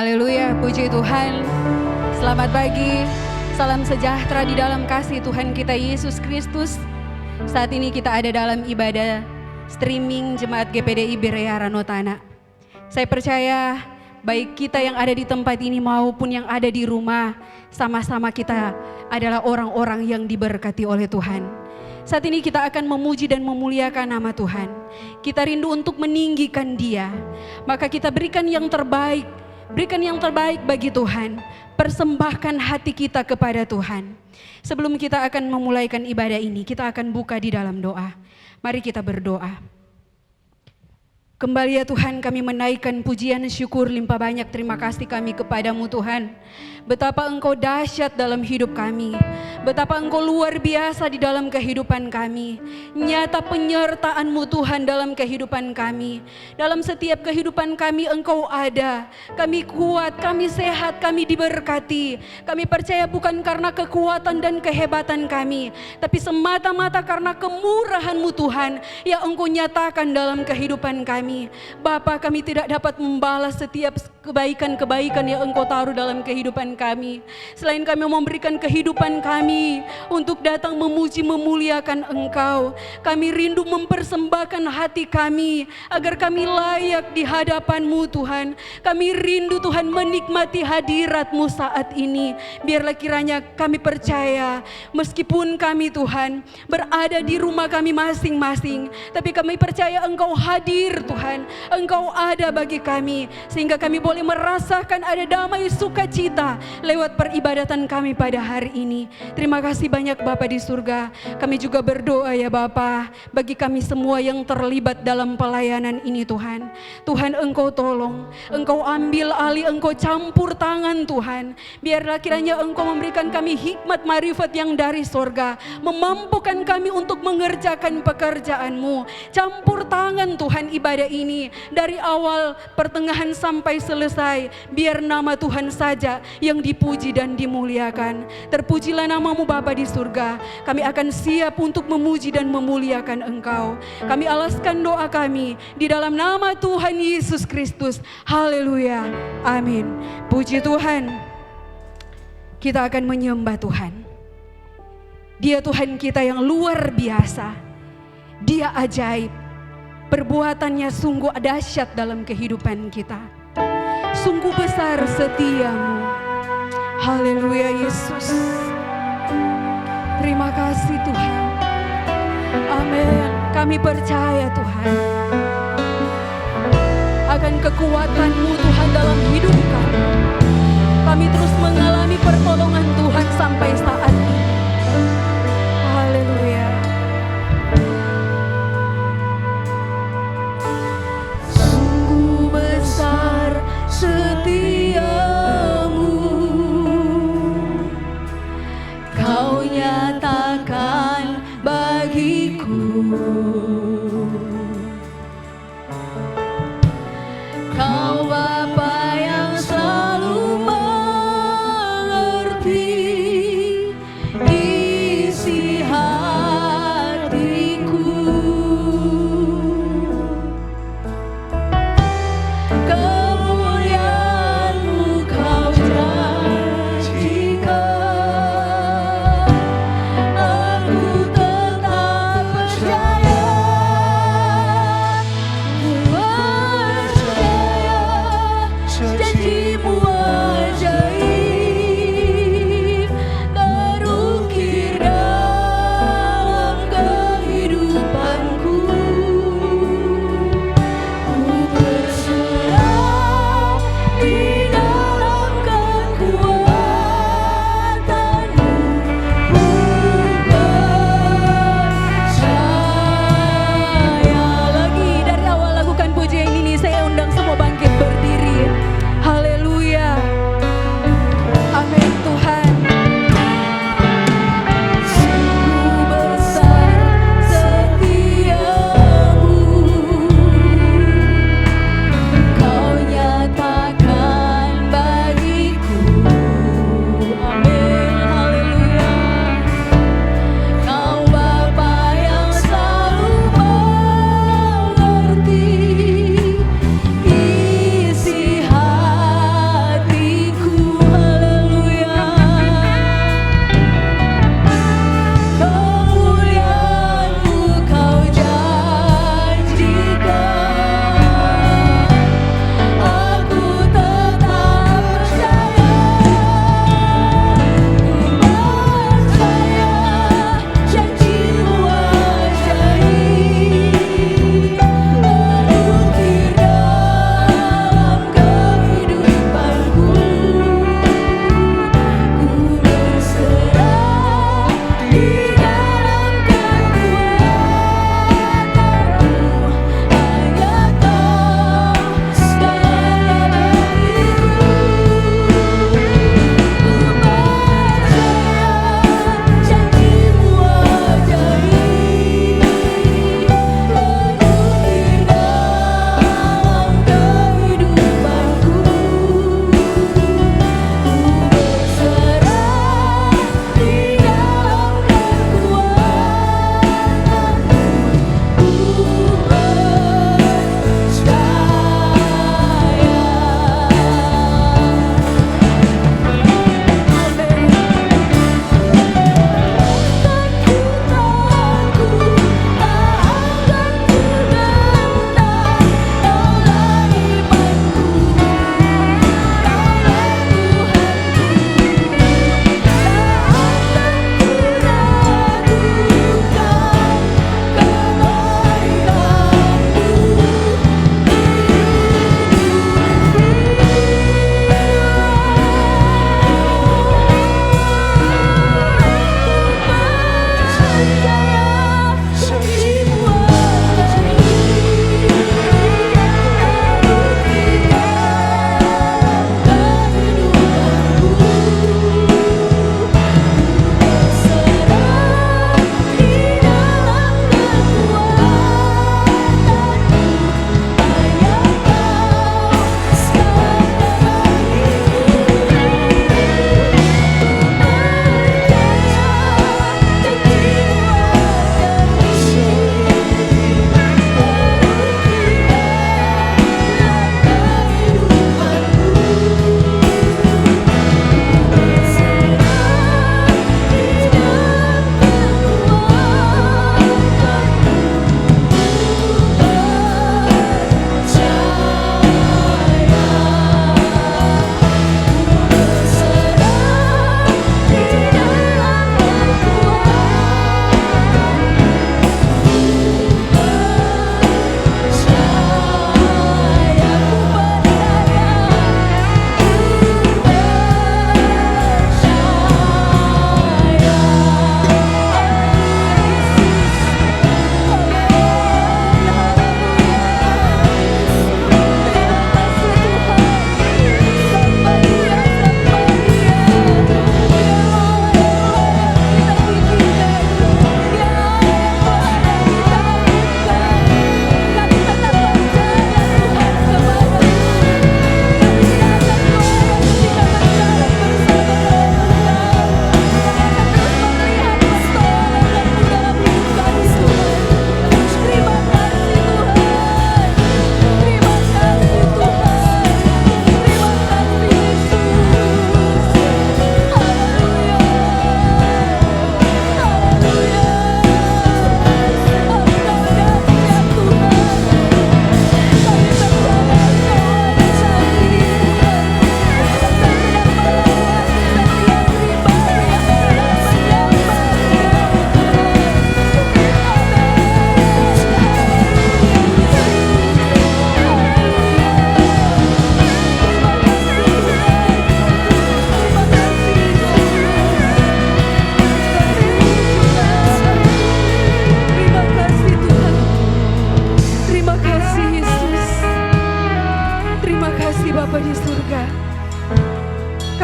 Haleluya, puji Tuhan. Selamat pagi, salam sejahtera di dalam kasih Tuhan kita Yesus Kristus. Saat ini kita ada dalam ibadah streaming Jemaat GPDI Berea Ranotana. Saya percaya baik kita yang ada di tempat ini maupun yang ada di rumah, sama-sama kita adalah orang-orang yang diberkati oleh Tuhan. Saat ini kita akan memuji dan memuliakan nama Tuhan. Kita rindu untuk meninggikan Dia. Maka kita berikan yang terbaik. Berikan yang terbaik bagi Tuhan. Persembahkan hati kita kepada Tuhan. Sebelum kita akan memulaikan ibadah ini, kita akan buka di dalam doa. Mari kita berdoa. Kembali ya Tuhan, kami menaikkan pujian syukur limpah banyak terima kasih kami kepadamu Tuhan. Betapa Engkau dahsyat dalam hidup kami. Betapa Engkau luar biasa di dalam kehidupan kami. Nyata penyertaan-Mu Tuhan dalam kehidupan kami. Dalam setiap kehidupan kami Engkau ada. Kami kuat, kami sehat, kami diberkati. Kami percaya bukan karena kekuatan dan kehebatan kami, tapi semata-mata karena kemurahan-Mu Tuhan yang Engkau nyatakan dalam kehidupan kami. Bapa, kami tidak dapat membalas setiap kebaikan-kebaikan yang Engkau taruh dalam kehidupan kami. Selain kami memberikan kehidupan kami untuk datang memuji memuliakan Engkau, kami rindu mempersembahkan hati kami agar kami layak di hadapan-Mu Tuhan. Kami rindu Tuhan menikmati hadirat-Mu saat ini. Biarlah kiranya kami percaya meskipun kami Tuhan berada di rumah kami masing-masing, tapi kami percaya Engkau hadir Tuhan. Engkau ada bagi kami sehingga kami boleh merasakan ada damai sukacita lewat peribadatan kami pada hari ini. Terima kasih banyak Bapa di surga. Kami juga berdoa ya Bapa bagi kami semua yang terlibat dalam pelayanan ini Tuhan. Tuhan Engkau tolong, Engkau ambil alih, Engkau campur tangan Tuhan. Biarlah kiranya Engkau memberikan kami hikmat marifat yang dari surga, memampukan kami untuk mengerjakan pekerjaan-Mu. Campur tangan Tuhan ibadah ini dari awal, pertengahan sampai selesai. Biar nama Tuhan saja yang dipuji dan dimuliakan. Terpujilah nama-Mu Bapa di surga. Kami akan siap untuk memuji dan memuliakan Engkau. Kami alaskan doa kami di dalam nama Tuhan Yesus Kristus. Haleluya. Amin. Puji Tuhan. Kita akan menyembah Tuhan. Dia Tuhan kita yang luar biasa. Dia ajaib. Perbuatannya sungguh dahsyat dalam kehidupan kita. Sungguh besar setia-Mu. Haleluya Yesus. Terima kasih Tuhan. Amin. Kami percaya Tuhan akan kekuatan-Mu Tuhan dalam hidup kami. Kami terus mengalami pertolongan Tuhan sampai saat ini. Haleluya. Sungguh besar setia-Mu, Kau nyatakan bagiku. Kau Bapa yang selalu mengerti isi hatiku. Kemuliaan-Mu Kau janjikan. Aku tetap percaya.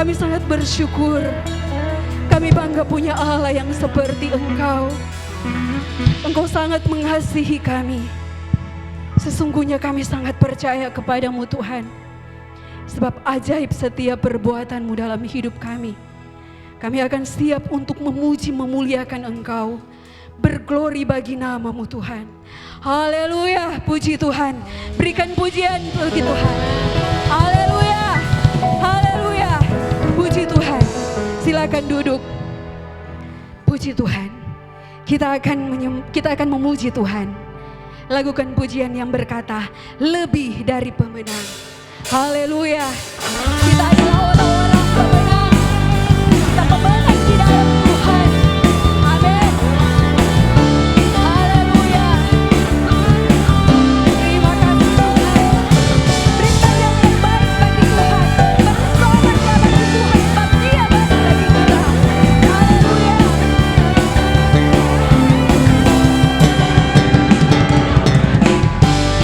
Kami sangat bersyukur. Kami bangga punya Allah yang seperti Engkau. Engkau sangat mengasihi kami. Sesungguhnya kami sangat percaya kepadamu Tuhan. Sebab ajaib setiap perbuatanmu dalam hidup kami. Kami akan siap untuk memuji memuliakan Engkau. Berglori bagi namamu Tuhan. Haleluya, puji Tuhan. Berikan pujian bagi Tuhan. Haleluya, haleluya, puji Tuhan. Silakan duduk. Puji Tuhan. Kita akan memuji Tuhan. Lakukan pujian yang berkata, lebih dari pemenang. Haleluya. Kita adalah orang-orang pemenang. Kita pemenang di dalam Tuhan. Amin. Haleluya. Terima kasih Tuhan. Berikan yang terbaik bagi Tuhan. Bersoraklah bagi Tuhan, sebab Dia baik bagi kita. Haleluya.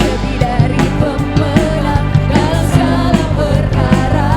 Lebih dari pemenang dalam segala perkara.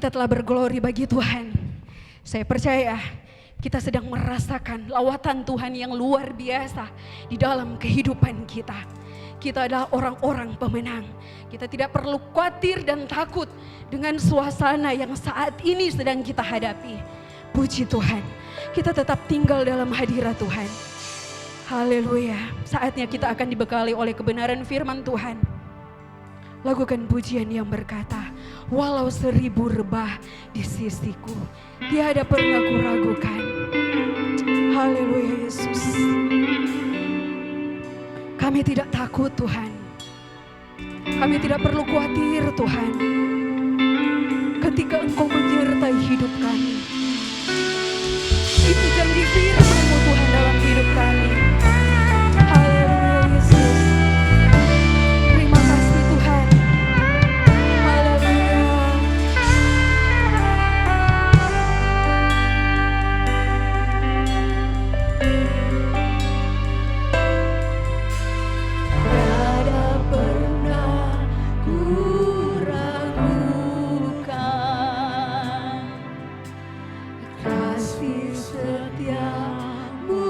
kita telah berglori bagi Tuhan. Saya percaya kita sedang merasakan lawatan Tuhan yang luar biasa di dalam kehidupan kita. Kita adalah orang-orang pemenang. Kita tidak perlu khawatir dan takut dengan suasana yang saat ini sedang kita hadapi. Puji Tuhan, kita tetap tinggal dalam hadirat Tuhan. Haleluya. Saatnya kita akan dibekali oleh kebenaran firman Tuhan. Lakukan pujian yang berkata, walau 1000 rebah di sisiku, tiada pernah kuragukan. Haleluya Yesus. Kami tidak takut Tuhan. Kami tidak perlu khawatir Tuhan. Ketika Engkau menyertai hidup kami. Itu janji firman-Mu Tuhan dalam hidup kami. Haleluya Yesus. Terima kasih Tuhan. Haleluya. Tiada pernah ku ragukan kasih setiamu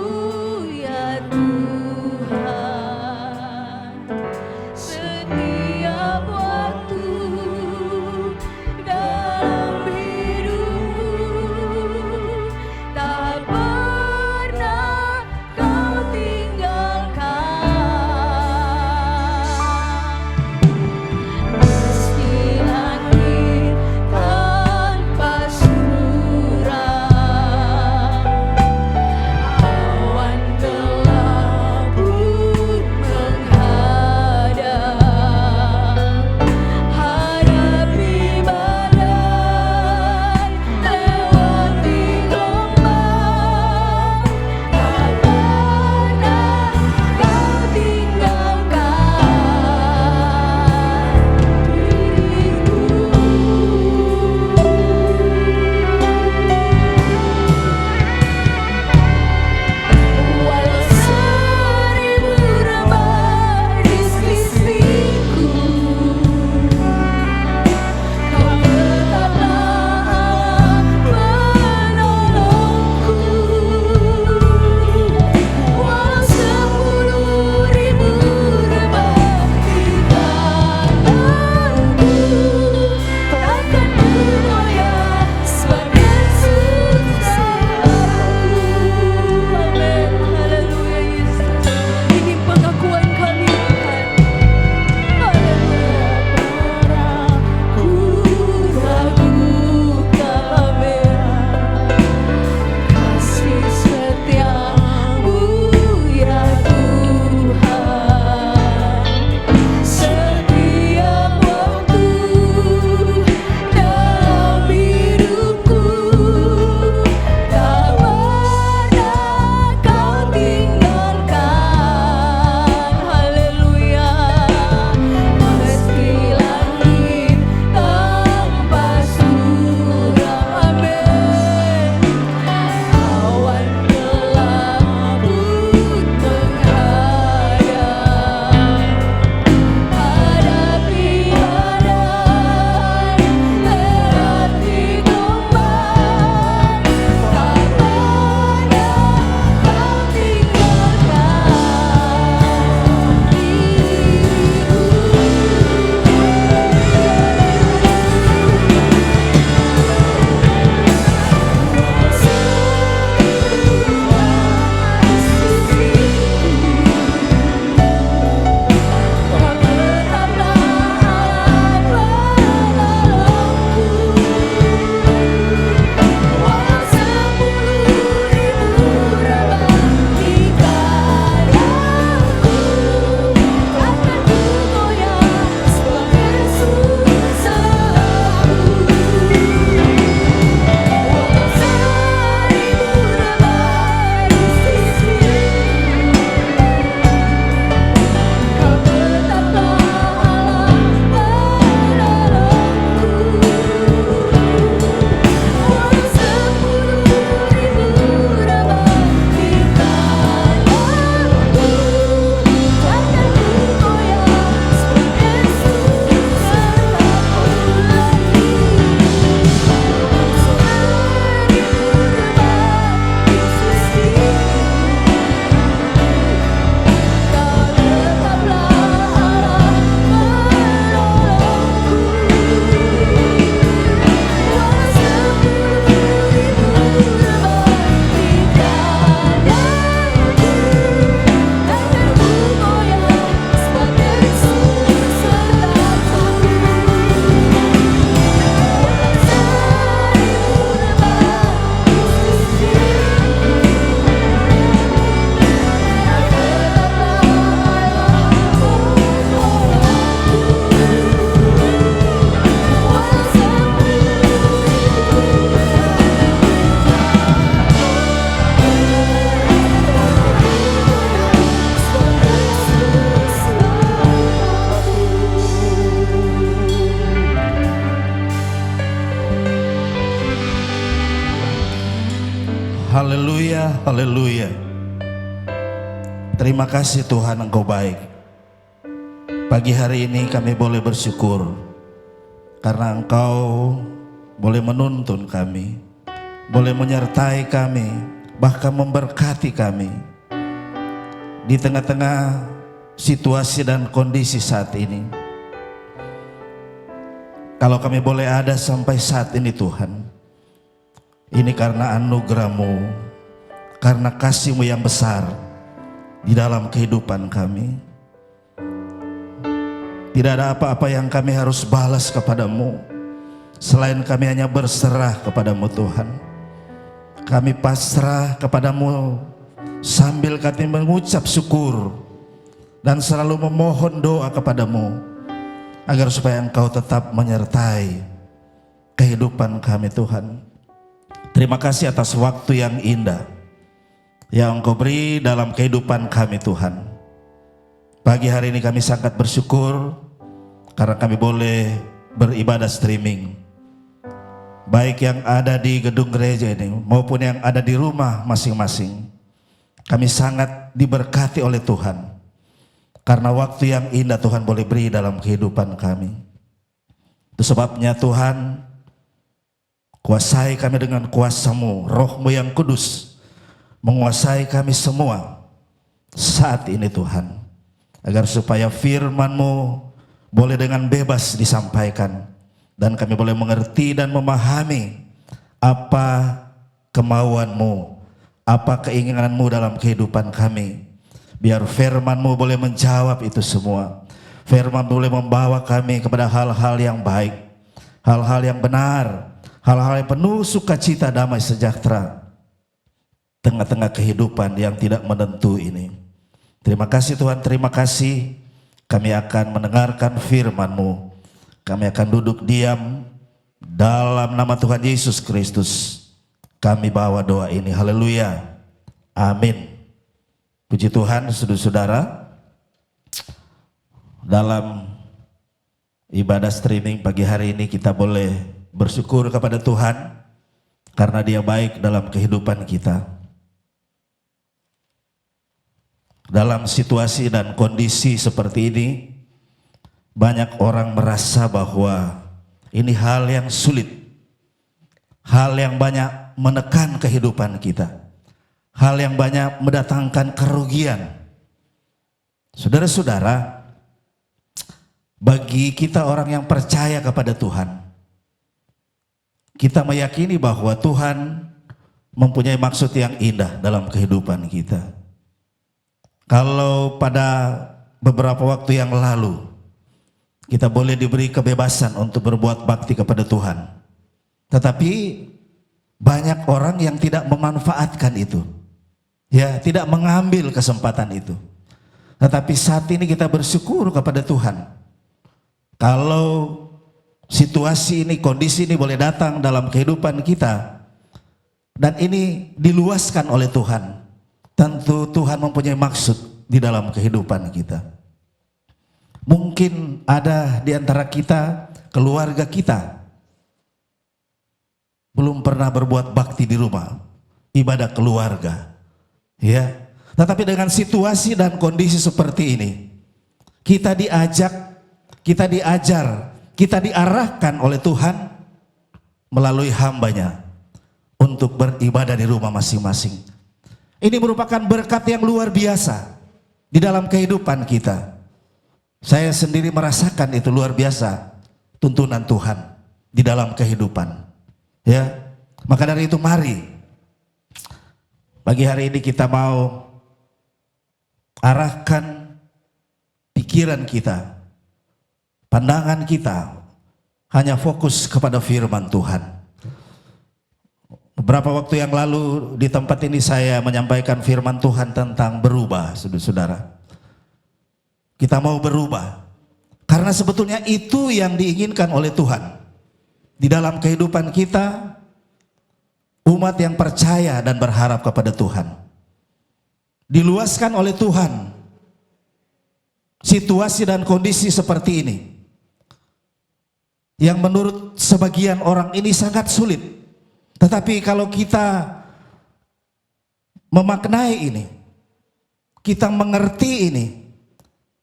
Haleluya, haleluya. Terima kasih Tuhan, Engkau baik. Pagi hari ini kami boleh bersyukur karena Engkau boleh menuntun kami, boleh menyertai kami, bahkan memberkati kami di tengah-tengah situasi dan kondisi saat ini. Kalau kami boleh ada sampai saat ini Tuhan, ini karena anugerah-Mu, karena kasih-Mu yang besar di dalam kehidupan kami. Tidak ada apa-apa yang kami harus balas kepadamu selain kami hanya berserah kepadamu Tuhan. Kami pasrah kepadamu sambil kami mengucap syukur dan selalu memohon doa kepadamu agar supaya Engkau tetap menyertai kehidupan kami Tuhan. Terima kasih atas waktu yang indah yang Engkau beri dalam kehidupan kami Tuhan. Pagi hari ini kami sangat bersyukur karena kami boleh beribadah streaming, baik yang ada di gedung gereja ini maupun yang ada di rumah masing-masing. Kami sangat diberkati oleh Tuhan karena waktu yang indah Tuhan boleh beri dalam kehidupan kami. Itu sebabnya Tuhan, kuasai kami dengan kuasa-Mu, Roh-Mu yang kudus menguasai kami semua saat ini Tuhan, agar supaya firman-Mu boleh dengan bebas disampaikan dan kami boleh mengerti dan memahami apa kemauan-Mu, apa keinginan-Mu dalam kehidupan kami. Biar firman-Mu boleh menjawab itu semua. Firman boleh membawa kami kepada hal-hal yang baik, hal-hal yang benar, hal-hal yang penuh sukacita, damai sejahtera tengah-tengah kehidupan yang tidak menentu ini. Terima kasih Tuhan, terima kasih. Kami akan mendengarkan firman-Mu. Kami akan duduk diam dalam nama Tuhan Yesus Kristus. Kami bawa doa ini. Haleluya. Amin. Puji Tuhan, saudara-saudara. Dalam ibadah streaming pagi hari ini kita boleh bersyukur kepada Tuhan karena Dia baik dalam kehidupan kita. Dalam situasi dan kondisi seperti ini, banyak orang merasa bahwa ini hal yang sulit, hal yang banyak menekan kehidupan kita, hal yang banyak mendatangkan kerugian. Saudara-saudara, bagi kita orang yang percaya kepada Tuhan, kita meyakini bahwa Tuhan mempunyai maksud yang indah dalam kehidupan kita. Kalau pada beberapa waktu yang lalu kita boleh diberi kebebasan untuk berbuat bakti kepada Tuhan, tetapi banyak orang yang tidak memanfaatkan itu, ya, tidak mengambil kesempatan itu. Tetapi saat ini kita bersyukur kepada Tuhan kalau situasi ini, kondisi ini boleh datang dalam kehidupan kita dan ini diluaskan oleh Tuhan. Tentu Tuhan mempunyai maksud di dalam kehidupan kita. Mungkin ada di antara kita, keluarga kita belum pernah berbuat bakti di rumah, ibadah keluarga, ya. Tetapi dengan situasi dan kondisi seperti ini, kita diajak, kita diajar, kita diarahkan oleh Tuhan melalui hamba-Nya untuk beribadah di rumah masing-masing. Ini merupakan berkat yang luar biasa di dalam kehidupan kita. Saya sendiri merasakan itu luar biasa, tuntunan Tuhan di dalam kehidupan. Ya, maka dari itu mari pagi hari ini kita mau arahkan pikiran kita, pandangan kita hanya fokus kepada firman Tuhan. Beberapa waktu yang lalu di tempat ini saya menyampaikan firman Tuhan tentang berubah, saudara-saudara. Kita mau berubah karena sebetulnya itu yang diinginkan oleh Tuhan di dalam kehidupan kita, umat yang percaya dan berharap kepada Tuhan. Diluaskan oleh Tuhan situasi dan kondisi seperti ini yang menurut sebagian orang ini sangat sulit. Tetapi kalau kita memaknai ini, kita mengerti ini,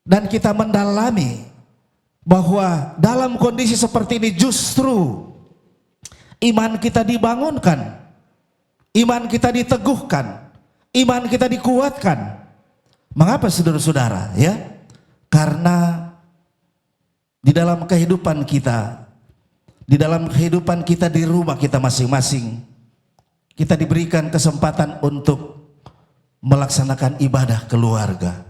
dan kita mendalami bahwa dalam kondisi seperti ini justru iman kita dibangunkan, iman kita diteguhkan, iman kita dikuatkan. Mengapa saudara-saudara? Ya, karena di dalam kehidupan kita, di dalam kehidupan kita di rumah kita masing-masing, kita diberikan kesempatan untuk melaksanakan ibadah keluarga.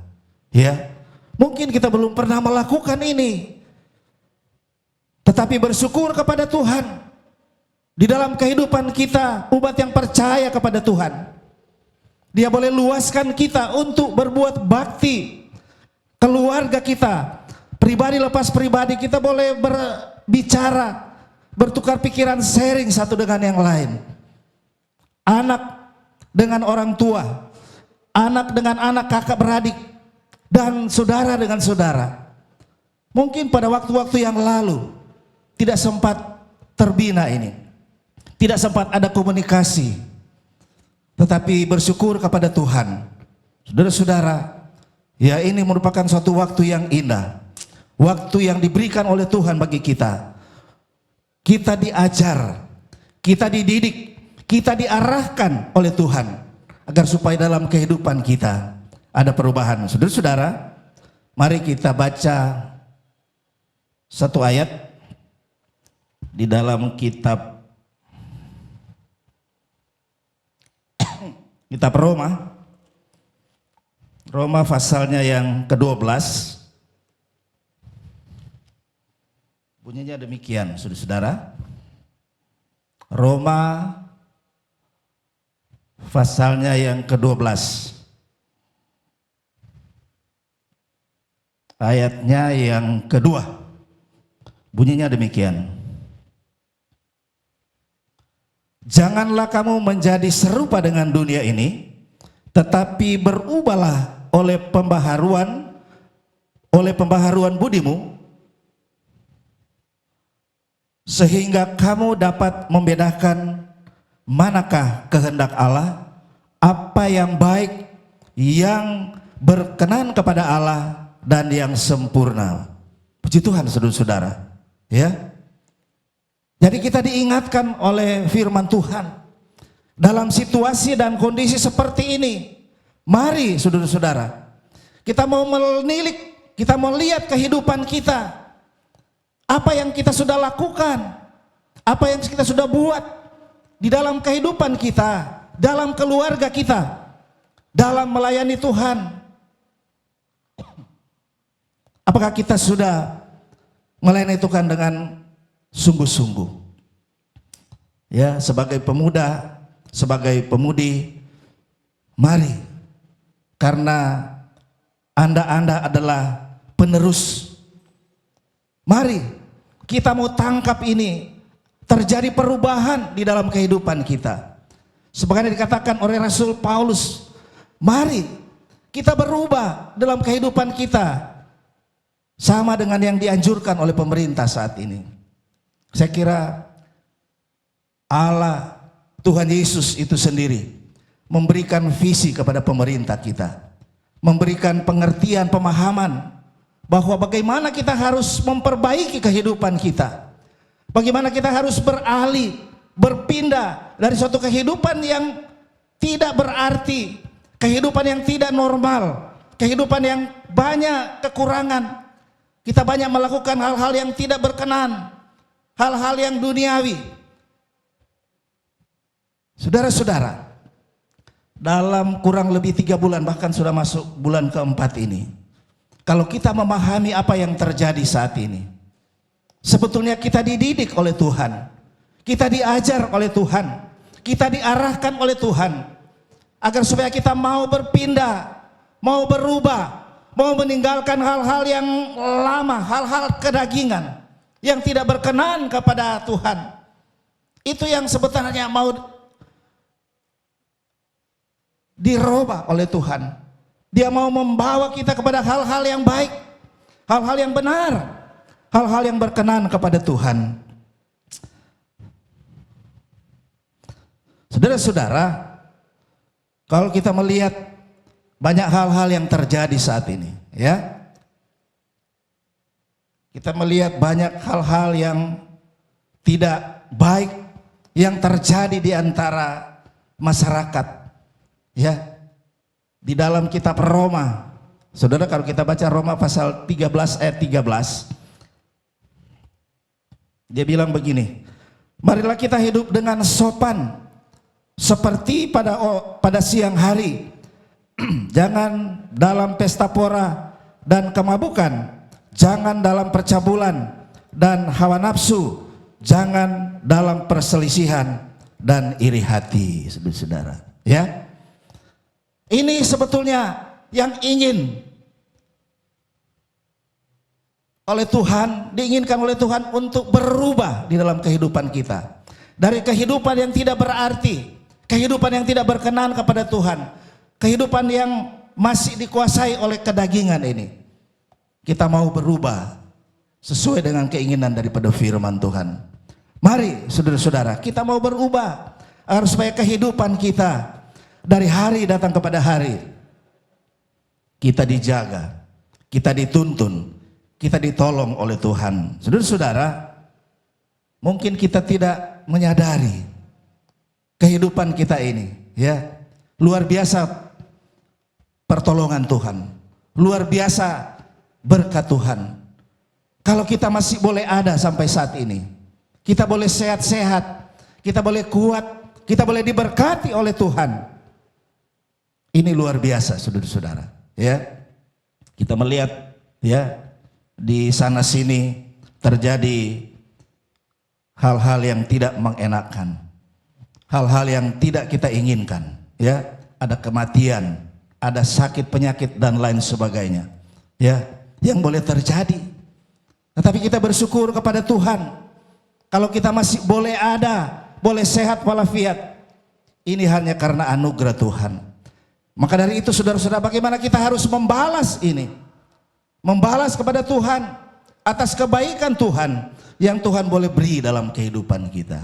Ya, mungkin kita belum pernah melakukan ini, tetapi bersyukur kepada Tuhan. Di dalam kehidupan kita, umat yang percaya kepada Tuhan, Dia boleh luaskan kita untuk berbuat bakti. Keluarga kita, pribadi lepas pribadi, kita boleh berbicara, bertukar pikiran, sharing satu dengan yang lain. Anak dengan orang tua, anak dengan anak, kakak beradik, dan saudara dengan saudara. Mungkin pada waktu-waktu yang lalu tidak sempat terbina ini, tidak sempat ada komunikasi, tetapi bersyukur kepada Tuhan. Saudara-saudara, ya ini merupakan suatu waktu yang indah, waktu yang diberikan oleh Tuhan bagi kita. Kita diajar, kita dididik, kita diarahkan oleh Tuhan agar supaya dalam kehidupan kita ada perubahan. Saudara-saudara, mari kita baca satu ayat di dalam kitab Roma. Roma pasalnya yang ke-12. Bunyinya demikian, saudara-saudara. Roma pasalnya yang ke-12. Ayatnya yang kedua. Bunyinya demikian. Janganlah kamu menjadi serupa dengan dunia ini, tetapi berubahlah oleh pembaharuan budimu, sehingga kamu dapat membedakan manakah kehendak Allah, apa yang baik, yang berkenan kepada Allah, dan yang sempurna. Puji Tuhan saudara-saudara, ya. Jadi kita diingatkan oleh firman Tuhan dalam situasi dan kondisi seperti ini. Mari saudara-saudara, kita mau menilik, kita mau lihat kehidupan kita. Apa yang kita sudah lakukan, apa yang kita sudah buat di dalam kehidupan kita, dalam keluarga kita, dalam melayani Tuhan. Apakah kita sudah melayani Tuhan dengan sungguh-sungguh? Ya, sebagai pemuda, sebagai pemudi, mari, karena Anda adalah penerus. Mari kita mau tangkap ini, terjadi perubahan di dalam kehidupan kita. Sebagaimana dikatakan oleh Rasul Paulus, mari kita berubah dalam kehidupan kita, sama dengan yang dianjurkan oleh pemerintah saat ini. Saya kira Allah, Tuhan Yesus itu sendiri memberikan visi kepada pemerintah kita, memberikan pengertian, pemahaman bahwa bagaimana kita harus memperbaiki kehidupan kita, bagaimana kita harus beralih, berpindah dari suatu kehidupan yang tidak berarti, kehidupan yang tidak normal, kehidupan yang banyak kekurangan. Kita banyak melakukan hal-hal yang tidak berkenan, hal-hal yang duniawi. Saudara-saudara, dalam kurang lebih 3 bulan, bahkan sudah masuk bulan keempat ini, kalau kita memahami apa yang terjadi saat ini, sebetulnya kita dididik oleh Tuhan, kita diajar oleh Tuhan, kita diarahkan oleh Tuhan, agar supaya kita mau berpindah, mau berubah, mau meninggalkan hal-hal yang lama, hal-hal kedagingan yang tidak berkenan kepada Tuhan. Itu yang sebetulnya mau dirubah oleh Tuhan. Dia mau membawa kita kepada hal-hal yang baik, hal-hal yang benar, hal-hal yang berkenan kepada Tuhan. Saudara-saudara, Kalau kita melihat banyak hal-hal yang terjadi saat ini, ya. Kita melihat banyak hal-hal yang tidak baik yang terjadi di antara masyarakat, ya. Di dalam kitab Roma, saudara, kalau kita baca Roma pasal 13 ayat 13, dia bilang begini, marilah kita hidup dengan sopan seperti pada siang hari, jangan dalam pesta pora dan kemabukan, jangan dalam percabulan dan hawa nafsu, jangan dalam perselisihan dan iri hati, saudara. Ya, ini sebetulnya yang diinginkan oleh Tuhan untuk berubah di dalam kehidupan kita. Dari kehidupan yang tidak berarti, kehidupan yang tidak berkenan kepada Tuhan, kehidupan yang masih dikuasai oleh kedagingan ini, kita mau berubah sesuai dengan keinginan daripada firman Tuhan. Mari saudara-saudara, kita mau berubah agar supaya kehidupan kita dari hari datang kepada hari, kita dijaga, kita dituntun, kita ditolong oleh Tuhan. Saudara-saudara, mungkin kita tidak menyadari kehidupan kita ini, ya, luar biasa pertolongan Tuhan, luar biasa berkat Tuhan. Kalau kita masih boleh ada sampai saat ini, kita boleh sehat-sehat, kita boleh kuat, kita boleh diberkati oleh Tuhan. Ini luar biasa, saudara-saudara, ya. Kita melihat, ya, di sana sini terjadi hal-hal yang tidak mengenakan, hal-hal yang tidak kita inginkan, ya. Ada kematian, ada sakit penyakit dan lain sebagainya, ya, yang boleh terjadi. Tetapi kita bersyukur kepada Tuhan kalau kita masih boleh ada, boleh sehat walafiat. Ini hanya karena anugerah Tuhan. Maka dari itu saudara-saudara, bagaimana kita harus membalas ini, membalas kepada Tuhan atas kebaikan Tuhan yang Tuhan boleh beri dalam kehidupan kita.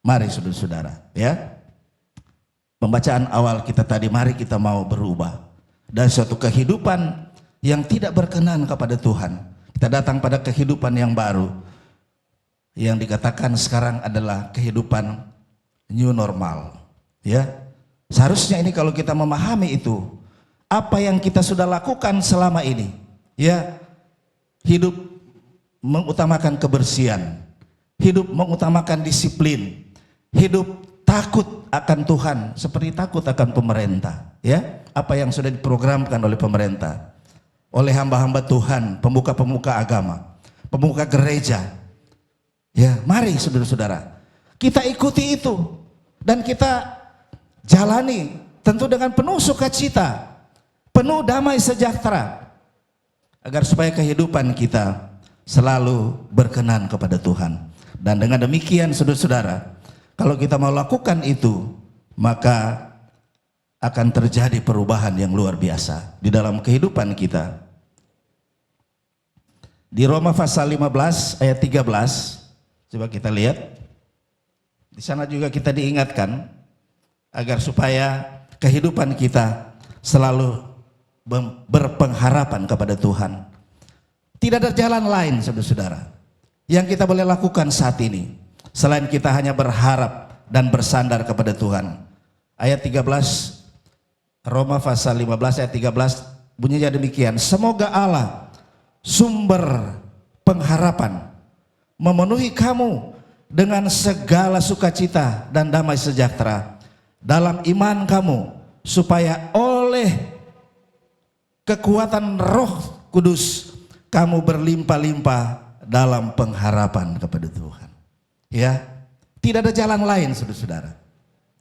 Mari saudara-saudara, ya. Pembacaan awal kita tadi, mari kita mau berubah dari suatu kehidupan yang tidak berkenan kepada Tuhan. Kita datang pada kehidupan yang baru, yang dikatakan sekarang adalah kehidupan new normal, ya. Seharusnya ini kalau kita memahami itu, apa yang kita sudah lakukan selama ini, ya, hidup mengutamakan kebersihan, hidup mengutamakan disiplin, hidup takut akan Tuhan seperti takut akan pemerintah, ya. Apa yang sudah diprogramkan oleh pemerintah, oleh hamba-hamba Tuhan, pemuka-pemuka agama, pemuka gereja, ya. Mari saudara-saudara, kita ikuti itu dan kita jalani tentu dengan penuh sukacita, penuh damai sejahtera, agar supaya kehidupan kita selalu berkenan kepada Tuhan. Dan dengan demikian saudara-saudara, kalau kita mau lakukan itu, maka akan terjadi perubahan yang luar biasa di dalam kehidupan kita. Di Roma pasal 15 ayat 13, coba kita lihat. Di sana juga kita diingatkan agar supaya kehidupan kita selalu berpengharapan kepada Tuhan. Tidak ada jalan lain saudara-saudara yang kita boleh lakukan saat ini selain kita hanya berharap dan bersandar kepada Tuhan. Ayat 13, Roma pasal 15 ayat 13 bunyinya demikian, semoga Allah sumber pengharapan memenuhi kamu dengan segala sukacita dan damai sejahtera dalam iman kamu, supaya oleh kekuatan Roh Kudus kamu berlimpah-limpah dalam pengharapan kepada Tuhan. Ya, tidak ada jalan lain saudara-saudara.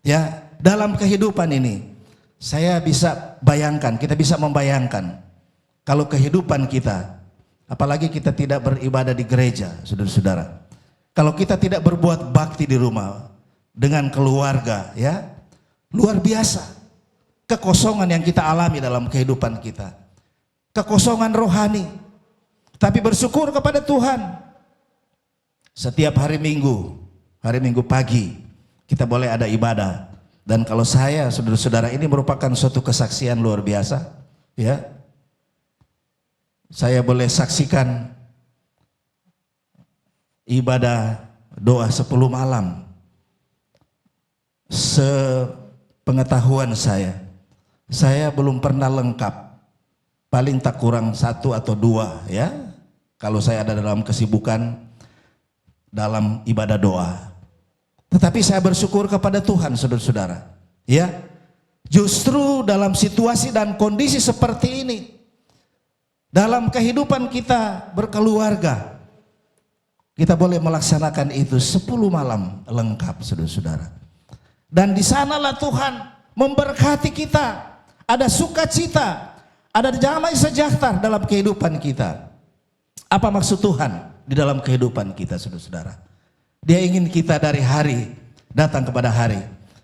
Ya, dalam kehidupan ini saya bisa bayangkan, kita bisa membayangkan kalau kehidupan kita, apalagi kita tidak beribadah di gereja, saudara-saudara. Kalau kita tidak berbuat bakti di rumah dengan keluarga, ya, luar biasa kekosongan yang kita alami dalam kehidupan kita, kekosongan rohani. Tapi bersyukur kepada Tuhan, setiap hari Minggu pagi kita boleh ada ibadah Dan kalau saya, saudara-saudara, ini merupakan suatu kesaksian luar biasa, ya. Saya boleh saksikan ibadah doa 10 malam. Sepengetahuan saya belum pernah lengkap. Paling tak kurang 1 atau 2, ya. Kalau saya ada dalam kesibukan dalam ibadah doa. Tetapi saya bersyukur kepada Tuhan, saudara-saudara. Ya, justru dalam situasi dan kondisi seperti ini, dalam kehidupan kita berkeluarga, kita boleh melaksanakan itu 10 malam lengkap, saudara-saudara. Dan di sanalah Tuhan memberkati kita. Ada sukacita, ada damai sejahtera dalam kehidupan kita. Apa maksud Tuhan di dalam kehidupan kita, saudara-saudara? Dia ingin kita dari hari datang kepada hari,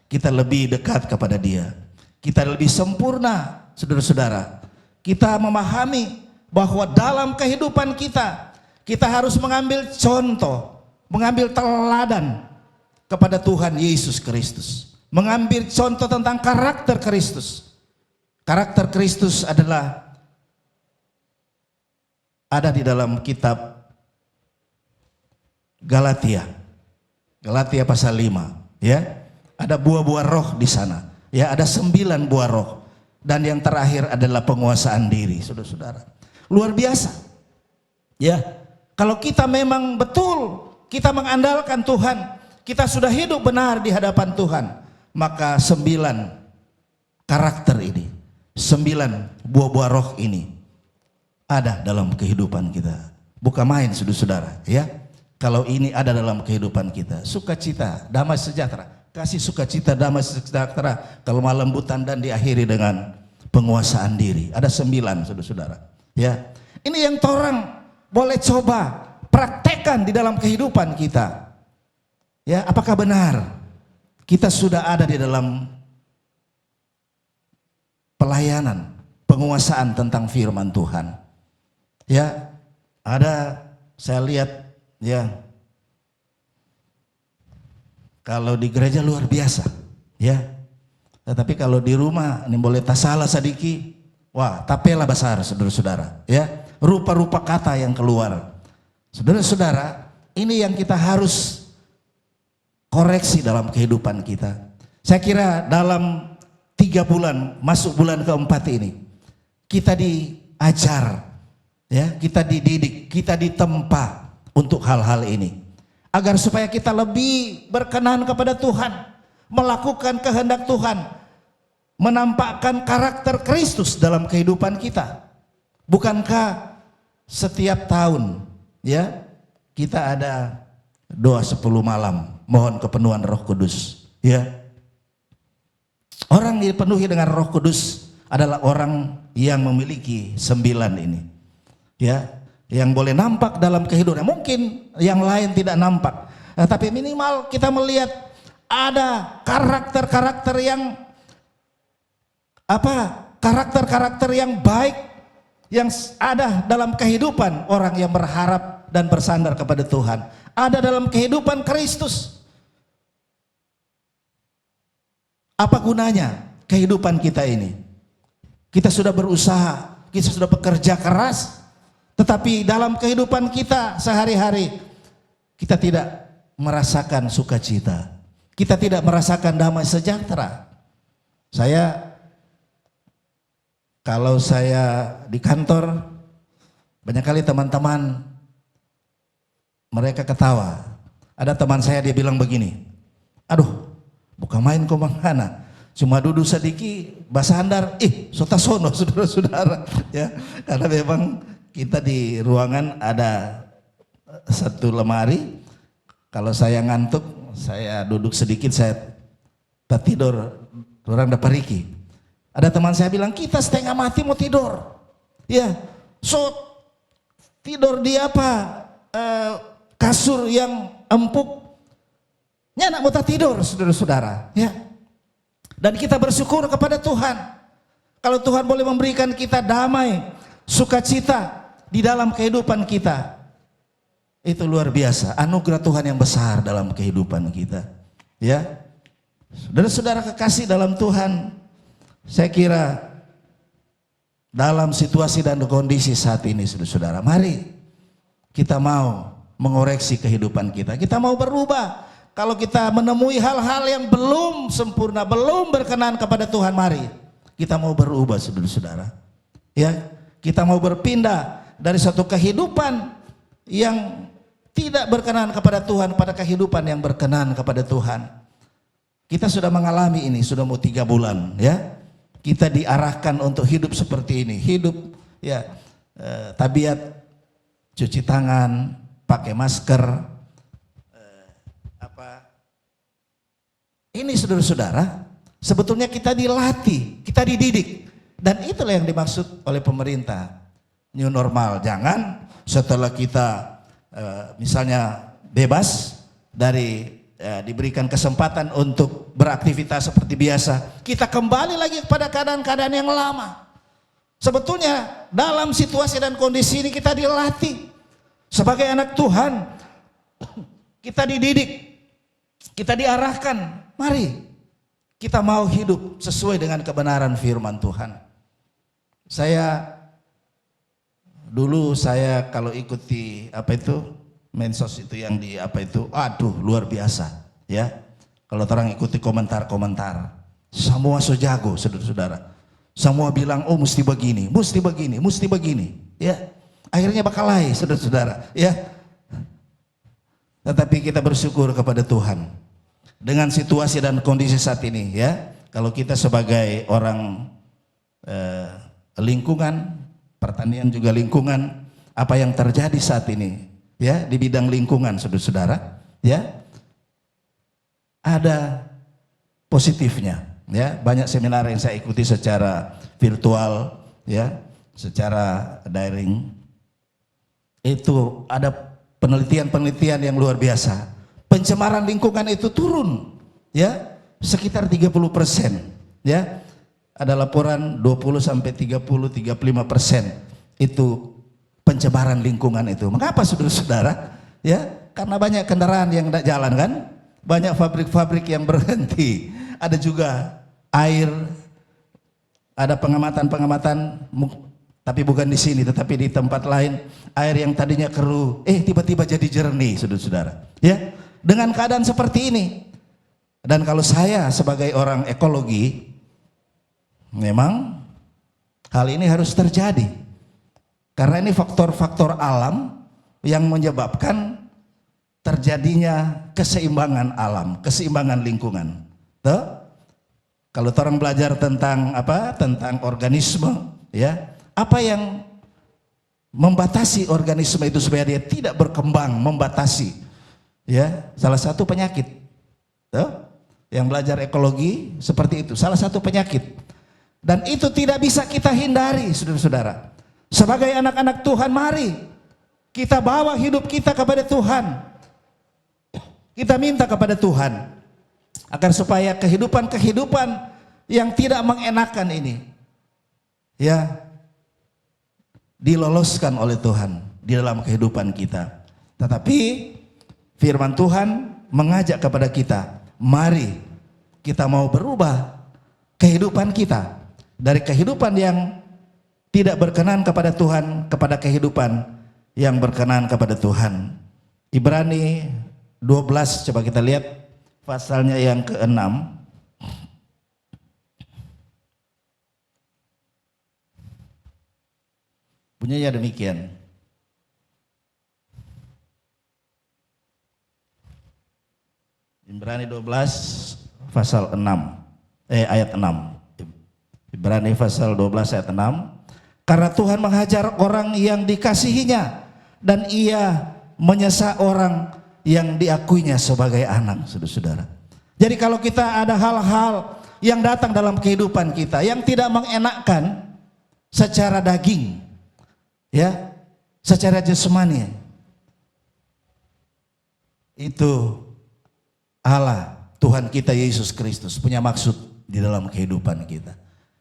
kita lebih dekat kepada Dia. Kita lebih sempurna, saudara-saudara. Kita memahami bahwa dalam kehidupan kita, kita harus mengambil contoh, mengambil teladan kepada Tuhan Yesus Kristus. Mengambil contoh tentang karakter Kristus. Karakter Kristus adalah ada di dalam kitab Galatia pasal 5, ya. Ada buah-buah roh di sana. Ya, ada 9 buah roh. Dan yang terakhir adalah penguasaan diri, saudara-saudara. Luar biasa. Ya. Kalau kita memang betul kita mengandalkan Tuhan, kita sudah hidup benar di hadapan Tuhan, maka 9 karakter ini, 9 buah-buah roh ini ada dalam kehidupan kita. Bukan main, saudara-saudara, ya. Kalau ini ada dalam kehidupan kita, sukacita, damai sejahtera, kasih sukacita, damai sejahtera, kelemah lembutan, dan diakhiri dengan penguasaan diri. Ada 9, saudara-saudara. Ya, ini yang torang boleh coba praktekkan di dalam kehidupan kita. Ya, apakah benar kita sudah ada di dalam pelayanan, penguasaan tentang firman Tuhan? Ya, ada, saya lihat. Ya, kalau di gereja luar biasa, ya. Tetapi kalau di rumah ini boleh tak salah sedikit, wah, tapela besar, saudara-saudara. Ya, rupa-rupa kata yang keluar, saudara-saudara. Ini yang kita harus koreksi dalam kehidupan kita. Saya kira dalam 3 bulan masuk bulan keempat ini, kita diajar, ya, kita dididik, kita ditempa untuk hal-hal ini, agar supaya kita lebih berkenan kepada Tuhan, melakukan kehendak Tuhan, menampakkan karakter Kristus dalam kehidupan kita. Bukankah setiap tahun, ya, kita ada doa 10 malam, mohon kepenuhan Roh Kudus, ya. Orang yang dipenuhi dengan Roh Kudus adalah orang yang memiliki 9 ini, ya, yang boleh nampak dalam kehidupan. Mungkin yang lain tidak nampak, tapi minimal kita melihat ada karakter-karakter yang karakter-karakter yang baik yang ada dalam kehidupan orang yang berharap dan bersandar kepada Tuhan. Ada dalam kehidupan Kristus. Apa gunanya kehidupan kita ini? Kita sudah berusaha, kita sudah bekerja keras, tetapi dalam kehidupan kita sehari-hari, kita tidak merasakan sukacita. Kita tidak merasakan damai sejahtera. Kalau saya di kantor, banyak kali teman-teman mereka ketawa. Ada teman saya, dia bilang begini, aduh, bukan main kok Bang Hana, cuma duduk sedikit, bahasa handar, sotasono, saudara-saudara. Ya, karena memang kita di ruangan ada 1 lemari. Kalau saya ngantuk, saya duduk sedikit, saya tidur, orang dapat riki. Ada teman saya bilang, kita setengah mati mau tidur. Ya, tidur di kasur yang empuk. Nyanak mau tidur, saudara-saudara. Ya. Dan kita bersyukur kepada Tuhan. Kalau Tuhan boleh memberikan kita damai, sukacita di dalam kehidupan kita, itu luar biasa, anugerah Tuhan yang besar dalam kehidupan kita, ya. Saudara-saudara kekasih dalam Tuhan, saya kira dalam situasi dan kondisi saat ini, saudara-saudara, mari kita mau mengoreksi kehidupan kita. Kita mau berubah. Kalau kita menemui hal-hal yang belum sempurna, belum berkenan kepada Tuhan, mari kita mau berubah, saudara-saudara. Ya, kita mau berpindah dari satu kehidupan yang tidak berkenan kepada Tuhan pada kehidupan yang berkenan kepada Tuhan. Kita sudah mengalami ini, sudah mau 3 bulan, ya. Kita diarahkan untuk hidup seperti ini, hidup ya tabiat cuci tangan, pakai masker, ini saudara-saudara, sebetulnya kita dilatih, kita dididik, dan itulah yang dimaksud oleh pemerintah new normal. Jangan setelah kita misalnya bebas dari diberikan kesempatan untuk beraktivitas seperti biasa, kita kembali lagi kepada keadaan-keadaan yang lama. Sebetulnya dalam situasi dan kondisi ini kita dilatih sebagai anak Tuhan, kita dididik, kita diarahkan. Mari kita mau hidup sesuai dengan kebenaran firman Tuhan. Dulu saya kalau ikuti mensos itu yang aduh luar biasa ya. Kalau orang ikuti komentar-komentar, semua so jago, saudara-saudara. Semua bilang oh mesti begini, mesti begini, mesti begini, ya. Akhirnya bakal lain, saudara-saudara, ya. Tetapi kita bersyukur kepada Tuhan dengan situasi dan kondisi saat ini, ya. Kalau kita sebagai orang lingkungan, pertanian juga lingkungan, apa yang terjadi saat ini, ya, di bidang lingkungan, saudara-saudara, ya, ada positifnya, ya. Banyak seminar yang saya ikuti secara virtual, ya, secara daring, itu ada penelitian-penelitian yang luar biasa. Pencemaran lingkungan itu turun, ya, sekitar 30%, ya. Ada laporan 20-35% itu pencemaran lingkungan itu. Mengapa saudara-saudara? Ya, karena banyak kendaraan yang tidak jalan kan, banyak pabrik-pabrik yang berhenti, ada juga air, ada pengamatan-pengamatan, tapi bukan di sini, tetapi di tempat lain, air yang tadinya keruh, tiba-tiba jadi jernih, saudara-saudara. Ya, dengan keadaan seperti ini, dan kalau saya sebagai orang ekologi, memang hal ini harus terjadi, karena ini faktor-faktor alam yang menyebabkan terjadinya keseimbangan alam, keseimbangan lingkungan. Tuh, kalau orang belajar tentang tentang organisme, ya, apa yang membatasi organisme itu supaya dia tidak berkembang, membatasi, ya, salah satu penyakit. Tuh, yang belajar ekologi seperti itu, salah satu penyakit. Dan itu tidak bisa kita hindari, saudara-saudara. Sebagai anak-anak Tuhan, mari kita bawa hidup kita kepada Tuhan. Kita minta kepada Tuhan agar supaya kehidupan-kehidupan yang tidak mengenakan ini, ya, diloloskan oleh Tuhan di dalam kehidupan kita. Tetapi firman Tuhan mengajak kepada kita, mari kita mau berubah kehidupan kita dari kehidupan yang tidak berkenan kepada Tuhan kepada kehidupan yang berkenan kepada Tuhan. Ibrani 12, coba kita lihat pasalnya yang ke-6. Bunyinya demikian. Ibrani 12 pasal 6, ayat 6. Ibrani pasal 12 ayat 6. Karena Tuhan menghajar orang yang dikasihinya, dan ia menyesa orang yang diakuinya sebagai anak, saudara-saudara. Jadi kalau kita ada hal-hal yang datang dalam kehidupan kita yang tidak mengenakkan secara daging, ya, secara jasmani, itu Allah, Tuhan kita Yesus Kristus punya maksud di dalam kehidupan kita.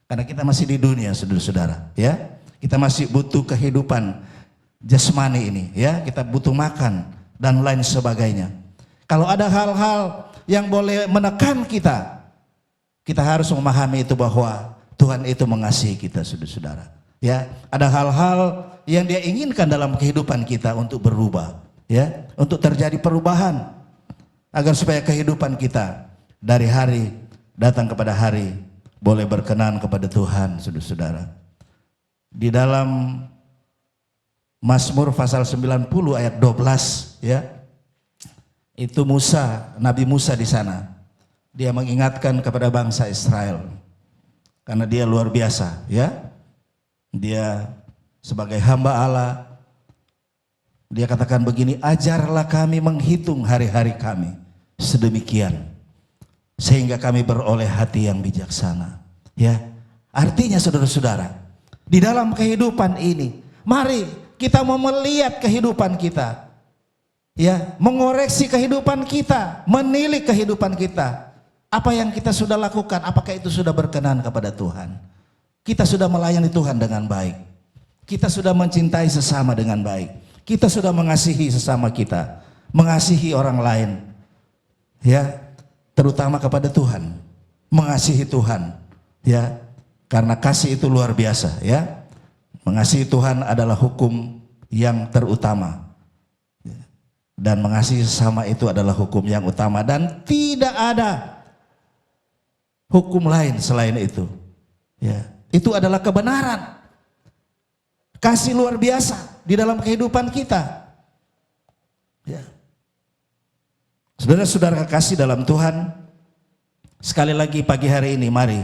Karena kita masih di dunia, saudara-saudara, ya. Kita masih butuh kehidupan jasmani ini, ya. Kita butuh makan dan lain sebagainya. Kalau ada hal-hal yang boleh menekan kita, Kita harus memahami itu bahwa Tuhan itu mengasihi kita, saudara-saudara. Ya, ada hal-hal yang Dia inginkan dalam kehidupan kita untuk berubah, ya, untuk terjadi perubahan agar supaya kehidupan kita dari hari datang kepada hari boleh berkenan kepada Tuhan, saudara-saudara. Di dalam Mazmur pasal 90 ayat 12, ya, itu Musa, Nabi Musa di sana, dia mengingatkan kepada bangsa Israel karena dia luar biasa, ya. Dia sebagai hamba Allah, dia katakan begini, ajarlah kami menghitung hari-hari kami sedemikian sehingga kami beroleh hati yang bijaksana. Ya, artinya saudara-saudara, di dalam kehidupan ini, mari kita mau melihat kehidupan kita, ya, mengoreksi kehidupan kita, menilik kehidupan kita. Apa yang kita sudah lakukan, apakah itu sudah berkenan kepada Tuhan? Kita sudah melayani Tuhan dengan baik. Kita sudah mencintai sesama dengan baik. Kita sudah mengasihi sesama kita, mengasihi orang lain, ya, terutama kepada Tuhan, mengasihi Tuhan, ya, karena kasih itu luar biasa, ya. Mengasihi Tuhan adalah hukum yang terutama, dan mengasihi sesama itu adalah hukum yang utama, dan tidak ada hukum lain selain itu. Ya, itu adalah kebenaran. Kasih luar biasa di dalam kehidupan kita. Ya. Saudara-saudara kasih dalam Tuhan, sekali lagi pagi hari ini mari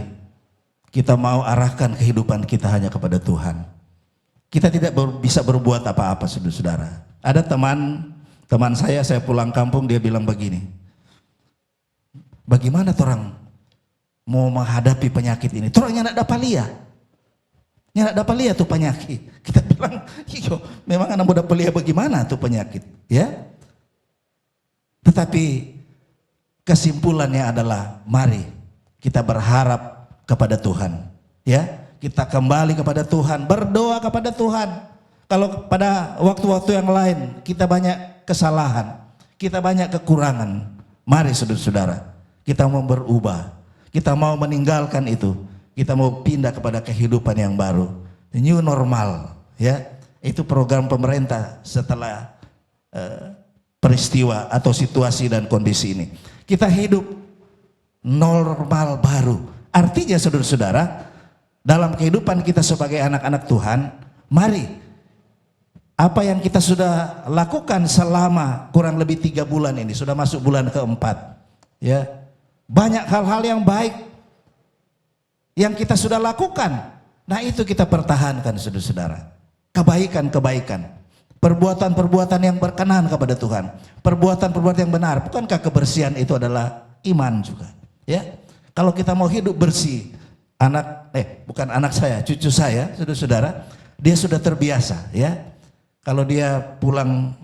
kita mau arahkan kehidupan kita hanya kepada Tuhan. Kita tidak bisa berbuat apa-apa, saudara-saudara. Ada teman saya pulang kampung, dia bilang begini, bagaimana torang mau menghadapi penyakit ini? Torangnya nak dapat lihat. Nya nak dapat lihat tuh penyakit. Kita bilang, iyo, memang anak muda pelia bagaimana tuh penyakit, ya? Tetapi kesimpulannya adalah mari kita berharap kepada Tuhan, ya. Kita kembali kepada Tuhan, berdoa kepada Tuhan. Kalau pada waktu-waktu yang lain kita banyak kesalahan, kita banyak kekurangan, mari saudara-saudara, kita mau berubah. Kita mau meninggalkan itu, kita mau pindah kepada kehidupan yang baru, new normal, ya. Itu program pemerintah setelah peristiwa atau situasi dan kondisi ini. Kita hidup normal baru. Artinya saudara-saudara, dalam kehidupan kita sebagai anak-anak Tuhan, mari apa yang kita sudah lakukan selama kurang lebih 3 bulan ini, sudah masuk bulan keempat, ya. Banyak hal-hal yang baik yang kita sudah lakukan. Nah itu kita pertahankan saudara-saudara. Kebaikan-kebaikan, perbuatan-perbuatan yang berkenan kepada Tuhan, perbuatan-perbuatan yang benar. Bukankah kebersihan itu adalah iman juga? Ya, kalau kita mau hidup bersih, bukan anak saya, cucu saya, saudara-saudara, dia sudah terbiasa, ya. Kalau dia pulang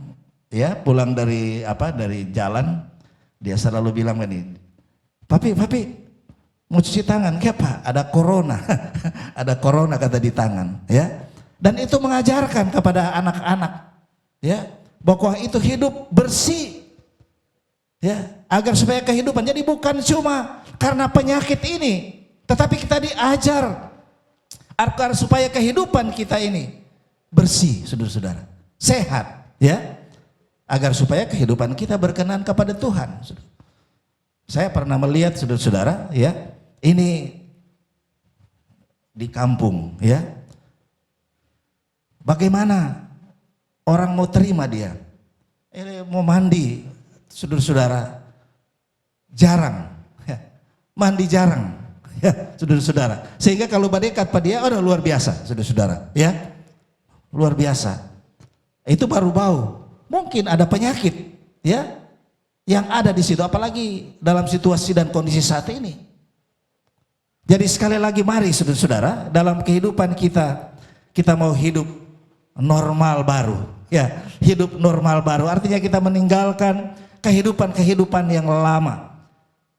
dari jalan, dia selalu bilang ini, Papi, mau cuci tangan, kenapa? Ada corona, ada corona kata di tangan, ya. Dan itu mengajarkan kepada anak-anak, ya, bahwa itu hidup bersih, ya, agar supaya kehidupan. Jadi bukan cuma karena penyakit ini, tetapi kita diajar agar supaya kehidupan kita ini bersih, saudara-saudara, sehat, ya, agar supaya kehidupan kita berkenan kepada Tuhan. Saya pernah melihat saudara-saudara, ya, ini di kampung, ya, bagaimana orang mau terima dia, mau mandi, saudara-saudara, jarang, ya, mandi jarang, ya, saudara-saudara, sehingga kalau berdekat pada dia, udah luar biasa, saudara-saudara, ya, luar biasa, itu baru bau, mungkin ada penyakit, ya, yang ada di situ, apalagi dalam situasi dan kondisi saat ini. Jadi sekali lagi mari saudara-saudara, dalam kehidupan kita, kita mau hidup normal baru, ya, hidup normal baru. Artinya kita meninggalkan kehidupan-kehidupan yang lama,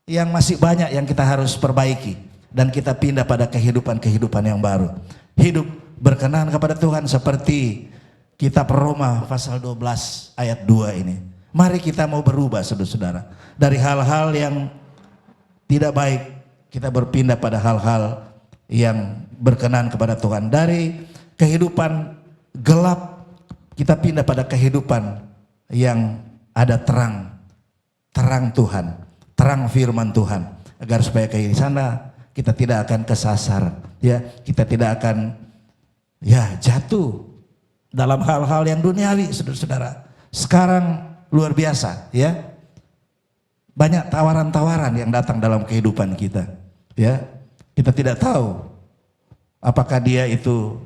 yang masih banyak yang kita harus perbaiki, dan kita pindah pada kehidupan-kehidupan yang baru. Hidup berkenan kepada Tuhan seperti kitab Roma pasal 12 ayat 2 ini. Mari kita mau berubah saudara-saudara dari hal-hal yang tidak baik, kita berpindah pada hal-hal yang berkenan kepada Tuhan. Dari kehidupan gelap kita pindah pada kehidupan yang ada terang Tuhan, terang firman Tuhan, agar supaya di sana kita tidak akan kesasar, ya, kita tidak akan jatuh dalam hal-hal yang duniawi, saudara-saudara. Sekarang luar biasa, ya, banyak tawaran-tawaran yang datang dalam kehidupan kita, ya. Kita tidak tahu apakah dia itu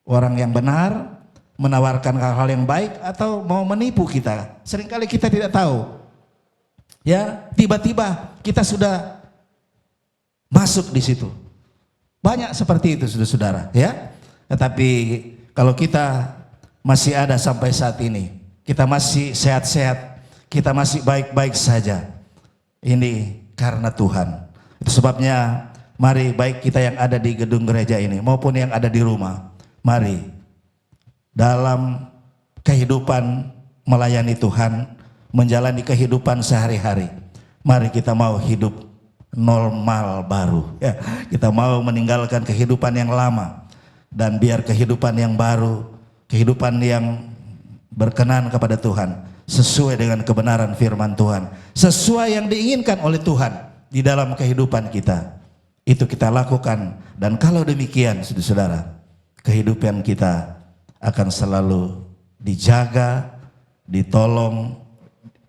orang yang benar, menawarkan hal-hal yang baik, atau mau menipu kita. Seringkali kita tidak tahu, ya, tiba-tiba kita sudah masuk di situ. Banyak seperti itu, saudara-saudara, ya. Tetapi kalau kita masih ada sampai saat ini, kita masih sehat-sehat, kita masih baik-baik saja, ini karena Tuhan. Itu sebabnya mari, baik kita yang ada di gedung gereja ini maupun yang ada di rumah, mari dalam kehidupan melayani Tuhan, menjalani kehidupan sehari-hari, mari kita mau hidup normal baru, ya. Kita mau meninggalkan kehidupan yang lama dan biar kehidupan yang baru, kehidupan yang berkenan kepada Tuhan, sesuai dengan kebenaran firman Tuhan, sesuai yang diinginkan oleh Tuhan di dalam kehidupan kita, itu kita lakukan. Dan kalau demikian, saudara-saudara, kehidupan kita akan selalu dijaga, ditolong,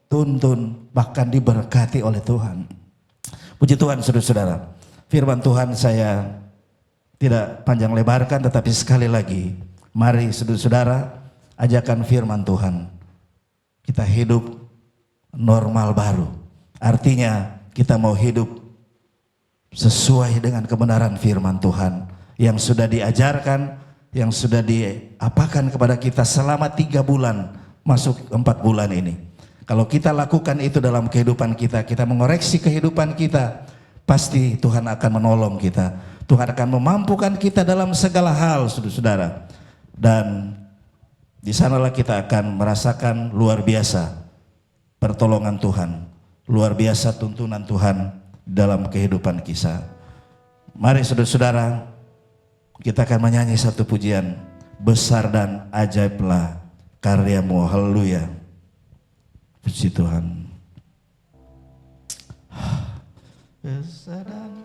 tuntun, bahkan diberkati oleh Tuhan. Puji Tuhan, saudara-saudara. Firman Tuhan saya tidak panjang lebarkan, tetapi sekali lagi, mari saudara-saudara, ajakan firman Tuhan, kita hidup normal baru. Artinya kita mau hidup sesuai dengan kebenaran firman Tuhan yang sudah diajarkan, yang sudah diapakan kepada kita selama 3 bulan, masuk 4 bulan ini. Kalau kita lakukan itu dalam kehidupan kita, kita mengoreksi kehidupan kita, pasti Tuhan akan menolong kita. Tuhan akan memampukan kita dalam segala hal, saudara-saudara. Dan di sanalah kita akan merasakan luar biasa pertolongan Tuhan, luar biasa tuntunan Tuhan dalam kehidupan kita. Mari saudara-saudara, kita akan menyanyi satu pujian, besar dan ajaiblah karyamu. Haleluya. Puji Tuhan. Besar dan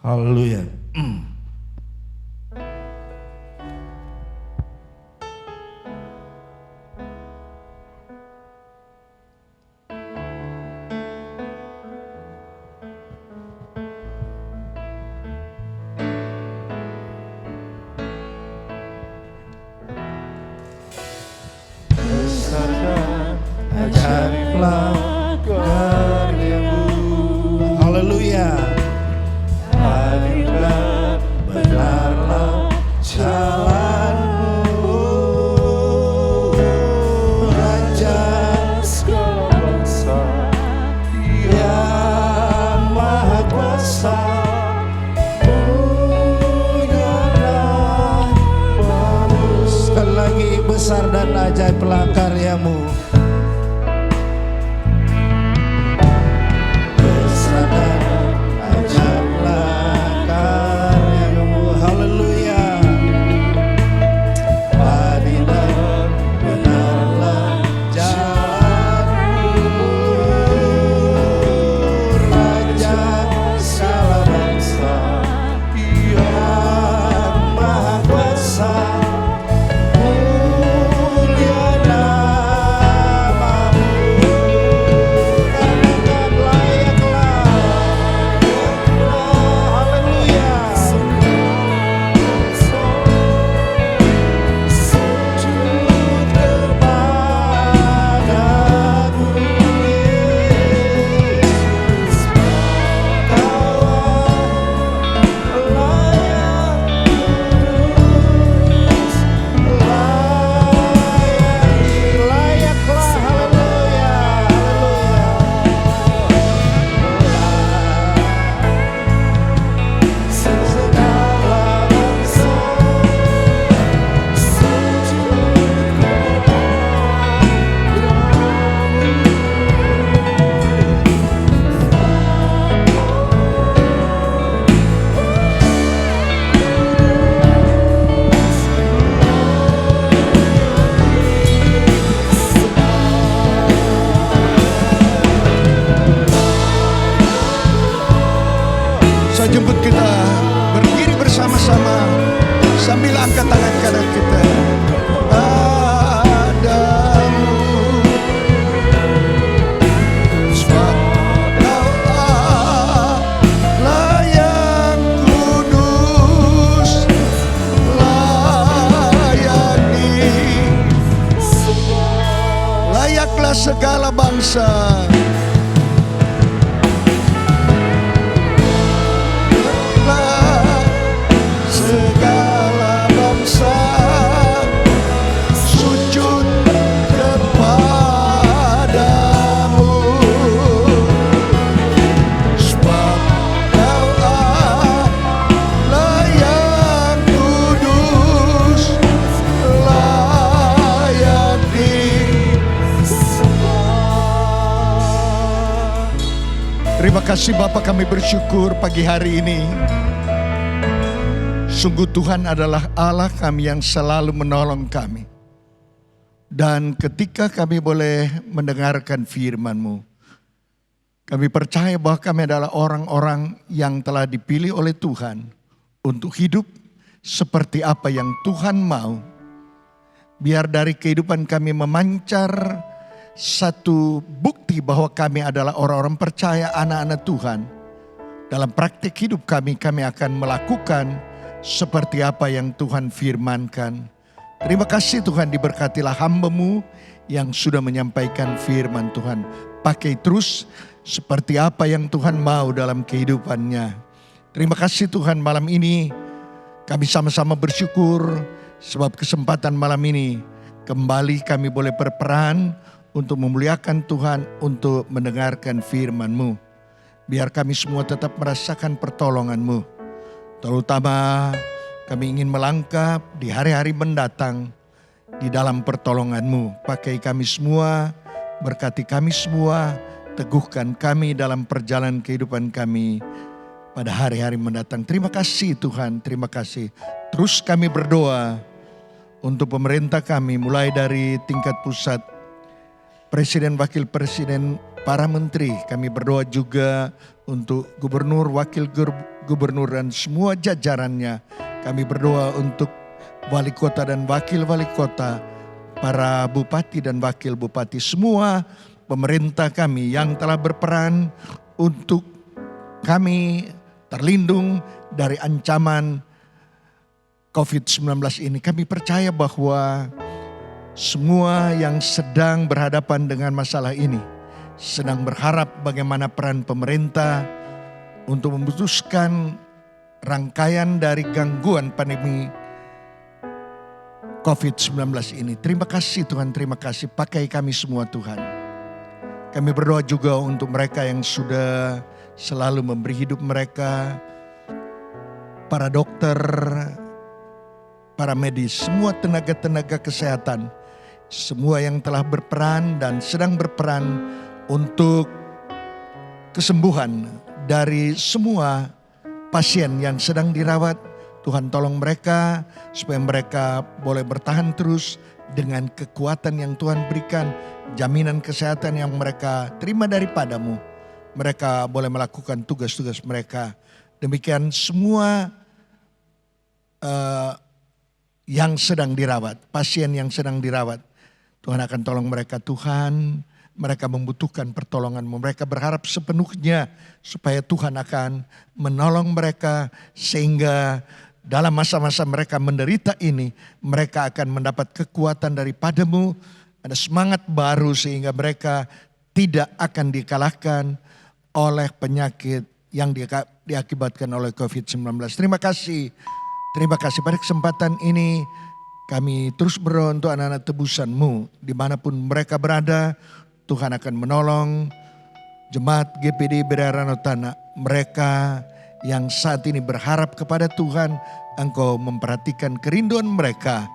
haleluya. Ajaiblah karyamu. Haleluya. Adillah, benarlah jalanmu, Raja segala bangsa yang maha kuasa, punyanya bagus. Sekali lagi, besar dan ajaiblah karyamu. Banyaklah segala bangsa, segala bangsa sujud kepadamu, sebab Kau Allah yang kudus, layak disembah. Terima kasih Bapa, kami bersyukur pagi hari ini. Sungguh Tuhan adalah Allah kami yang selalu menolong kami. Dan ketika kami boleh mendengarkan firman-Mu, kami percaya bahwa kami adalah orang-orang yang telah dipilih oleh Tuhan untuk hidup seperti apa yang Tuhan mau. Biar dari kehidupan kami memancar satu bukti bahwa kami adalah orang-orang percaya, anak-anak Tuhan. Dalam praktik hidup kami akan melakukan seperti apa yang Tuhan firmankan. Terima kasih Tuhan, diberkatilah hamba-Mu yang sudah menyampaikan firman Tuhan. Pakai terus seperti apa yang Tuhan mau dalam kehidupannya. Terima kasih Tuhan, malam ini kami sama-sama bersyukur sebab kesempatan malam ini kembali kami boleh berperan untuk memuliakan Tuhan, untuk mendengarkan firman-Mu. Biar kami semua tetap merasakan pertolongan-Mu. Terutama kami ingin melangkah di hari-hari mendatang di dalam pertolongan-Mu. Pakai kami semua, berkati kami semua, teguhkan kami dalam perjalanan kehidupan kami pada hari-hari mendatang. Terima kasih Tuhan, terima kasih. Terus kami berdoa untuk pemerintah kami, mulai dari tingkat pusat, Presiden, Wakil Presiden, para menteri. Kami berdoa juga untuk gubernur, wakil gubernur dan semua jajarannya. Kami berdoa untuk wali kota dan wakil wali kota, para bupati dan wakil bupati, semua pemerintah kami yang telah berperan untuk kami terlindung dari ancaman COVID-19 ini. Kami percaya bahwa semua yang sedang berhadapan dengan masalah ini sedang berharap bagaimana peran pemerintah untuk memutuskan rangkaian dari gangguan pandemi COVID-19 ini. Terima kasih Tuhan, terima kasih. Pakai kami semua Tuhan. Kami berdoa juga untuk mereka yang sudah selalu memberi hidup mereka, para dokter, para medis, semua tenaga-tenaga kesehatan, semua yang telah berperan dan sedang berperan untuk kesembuhan dari semua pasien yang sedang dirawat. Tuhan tolong mereka supaya mereka boleh bertahan terus dengan kekuatan yang Tuhan berikan, jaminan kesehatan yang mereka terima daripada-Mu. Mereka boleh melakukan tugas-tugas mereka. Demikian semua yang sedang dirawat, pasien yang sedang dirawat, Tuhan akan tolong mereka Tuhan. Mereka membutuhkan pertolongan-Mu. Mereka berharap sepenuhnya supaya Tuhan akan menolong mereka sehingga dalam masa-masa mereka menderita ini, mereka akan mendapat kekuatan daripada-Mu, ada semangat baru sehingga mereka tidak akan dikalahkan oleh penyakit yang diakibatkan oleh COVID-19. Terima kasih pada kesempatan ini. Kami terus berdoa untuk anak-anak tebusan-Mu dimanapun mereka berada. Tuhan akan menolong jemaat GPD Berarano Tanah. Mereka yang saat ini berharap kepada Tuhan, Engkau memperhatikan kerinduan mereka.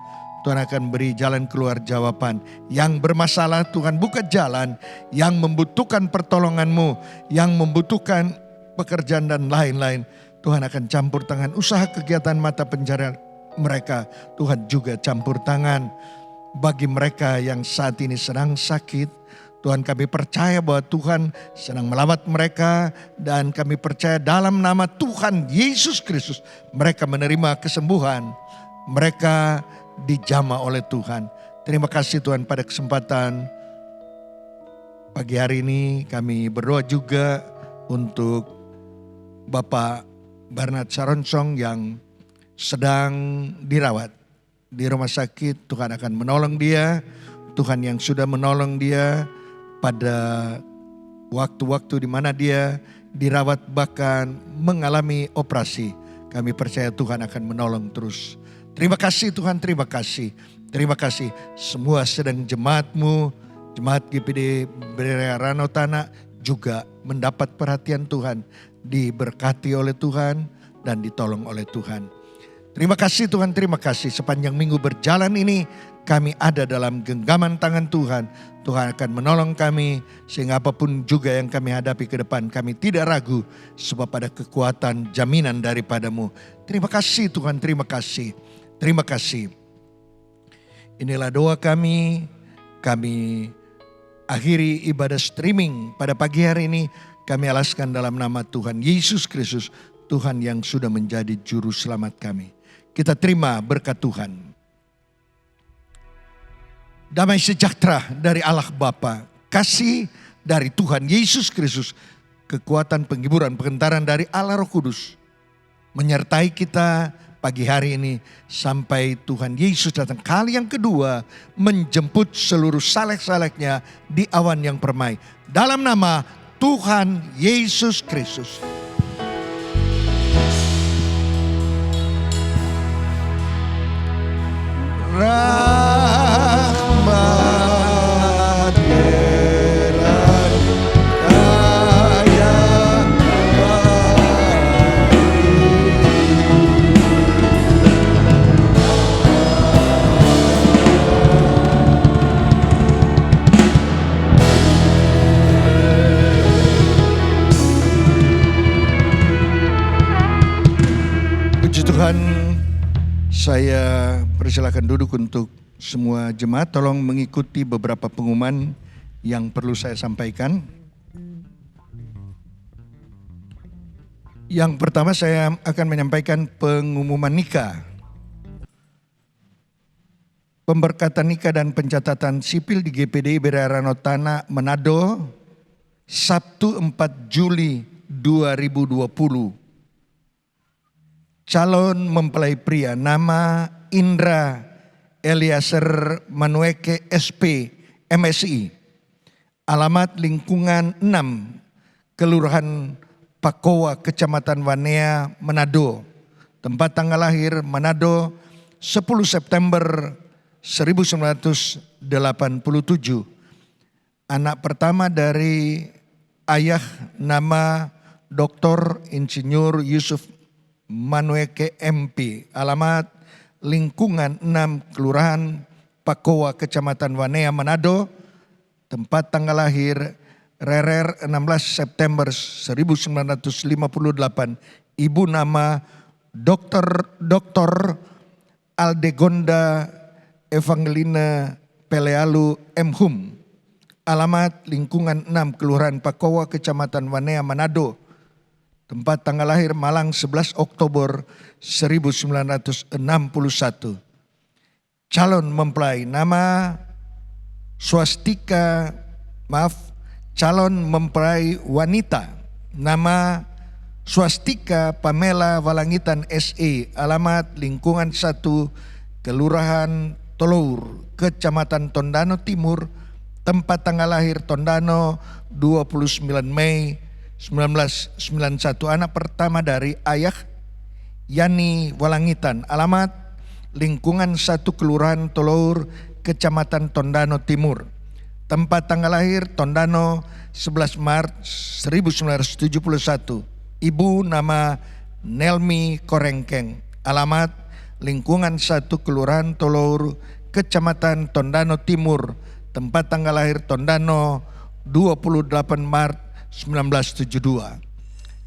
Tuhan akan beri jalan keluar jawaban. Yang bermasalah Tuhan buka jalan. Yang membutuhkan pertolongan-Mu, yang membutuhkan pekerjaan dan lain-lain, Tuhan akan campur tangan. Usaha kegiatan mata pencarian mereka, Tuhan juga campur tangan. Bagi mereka yang saat ini sedang sakit, Tuhan, kami percaya bahwa Tuhan sedang melawat mereka, dan kami percaya dalam nama Tuhan Yesus Kristus mereka menerima kesembuhan. Mereka dijamah oleh Tuhan. Terima kasih Tuhan pada kesempatan pagi hari ini. Kami berdoa juga untuk Bapak Bernard Saronsong yang sedang dirawat di rumah sakit. Tuhan akan menolong dia. Tuhan yang sudah menolong dia pada waktu-waktu di mana dia dirawat bahkan mengalami operasi. Kami percaya Tuhan akan menolong terus. Terima kasih Tuhan, terima kasih. Terima kasih semua sedang jemaat-Mu, jemaat GPD Berea Ranotana juga mendapat perhatian Tuhan, diberkati oleh Tuhan dan ditolong oleh Tuhan. Terima kasih Tuhan, terima kasih. Sepanjang minggu berjalan ini kami ada dalam genggaman tangan Tuhan. Tuhan akan menolong kami sehingga apapun juga yang kami hadapi ke depan kami tidak ragu sebab ada kekuatan jaminan daripada-Mu. Terima kasih Tuhan, terima kasih. Terima kasih. Inilah doa kami. Kami akhiri ibadah streaming pada pagi hari ini. Kami alaskan dalam nama Tuhan Yesus Kristus, Tuhan yang sudah menjadi juru selamat kami. Kita terima berkat Tuhan. Damai sejahtera dari Allah Bapa, kasih dari Tuhan Yesus Kristus, kekuatan penghiburan pengentaran dari Allah Roh Kudus menyertai kita pagi hari ini sampai Tuhan Yesus datang kali yang kedua menjemput seluruh saleh-salehnya di awan yang permai. Dalam nama Tuhan Yesus Kristus. Rahmat Yelah kaya Puji Tuhan. Saya persilakan duduk untuk semua jemaat. Tolong mengikuti beberapa pengumuman yang perlu saya sampaikan. Yang pertama saya akan menyampaikan pengumuman nikah. Pemberkatan nikah dan pencatatan sipil di GPD Berea Ranotana Manado, Sabtu 4 Juli 2020. Calon mempelai pria nama Indra Eliezer Manueke SP MSI. Alamat lingkungan 6 Kelurahan Pakowa Kecamatan Wanea Manado. Tempat tanggal lahir Manado 10 September 1987. Anak pertama dari ayah nama Dr. Insinyur Yusuf Manueke MP, alamat lingkungan 6 Kelurahan Pakowa Kecamatan Wanea Manado, tempat tanggal lahir Rerer 16 September 1958, ibu nama Dr. Aldegonda Evangelina Pelealu M.Hum, alamat lingkungan 6 Kelurahan Pakowa Kecamatan Wanea Manado, tempat tanggal lahir Malang 11 Oktober 1961. Calon mempelai nama calon mempelai wanita nama Swastika Pamela Walangitan SE, alamat lingkungan 1 Kelurahan Tolour Kecamatan Tondano Timur, tempat tanggal lahir Tondano 29 Mei 1991, anak pertama dari ayah Yani Walangitan, alamat lingkungan 1 Kelurahan Tolour Kecamatan Tondano Timur, tempat tanggal lahir Tondano 11 Maret 1971, ibu nama Nelmi Korengkeng, alamat lingkungan 1 Kelurahan Tolour Kecamatan Tondano Timur, tempat tanggal lahir Tondano 28 Maret 1972.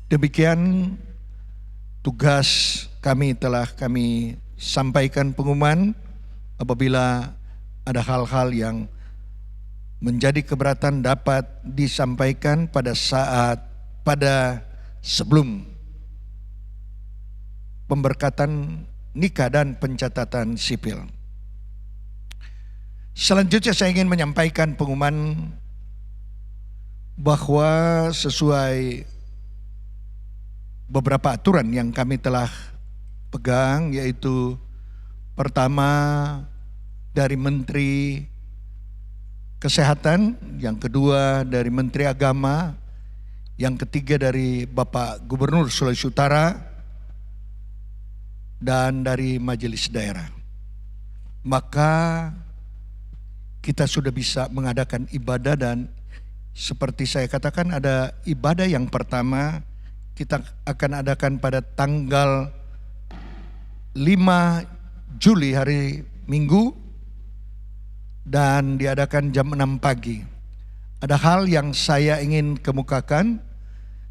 Demikian tugas kami telah kami sampaikan pengumuman. Apabila ada hal-hal yang menjadi keberatan dapat disampaikan pada sebelum pemberkatan nikah dan pencatatan sipil. Selanjutnya saya ingin menyampaikan pengumuman bahwa sesuai beberapa aturan yang kami telah pegang, yaitu pertama dari Menteri Kesehatan, yang kedua dari Menteri Agama, yang ketiga dari Bapak Gubernur Sulawesi Utara, dan dari Majelis Daerah. Maka kita sudah bisa mengadakan ibadah, dan seperti saya katakan, ada ibadah yang pertama kita akan adakan pada tanggal 5 Juli hari Minggu, dan diadakan jam 6 pagi. Ada hal yang saya ingin kemukakan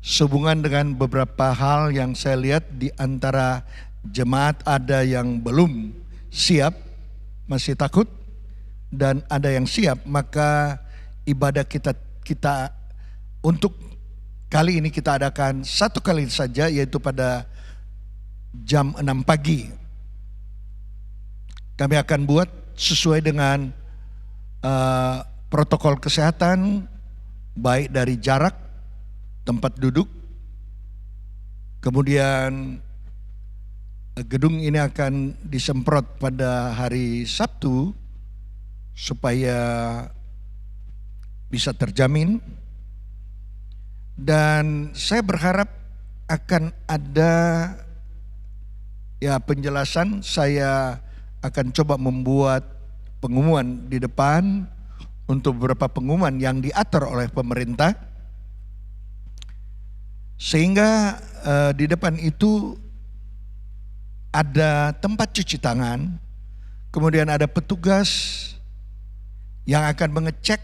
sehubungan dengan beberapa hal yang saya lihat di antara jemaat, ada yang belum siap, masih takut, dan ada yang siap. Maka ibadah kita untuk kali ini kita adakan satu kali saja, yaitu pada jam 6 pagi. Kami akan buat sesuai dengan protokol kesehatan, baik dari jarak, tempat duduk, kemudian gedung ini akan disemprot pada hari Sabtu supaya bisa terjamin. Dan saya berharap akan ada penjelasan. Saya akan coba membuat pengumuman di depan untuk beberapa pengumuman yang diatur oleh pemerintah, sehingga di depan itu ada tempat cuci tangan, kemudian ada petugas yang akan mengecek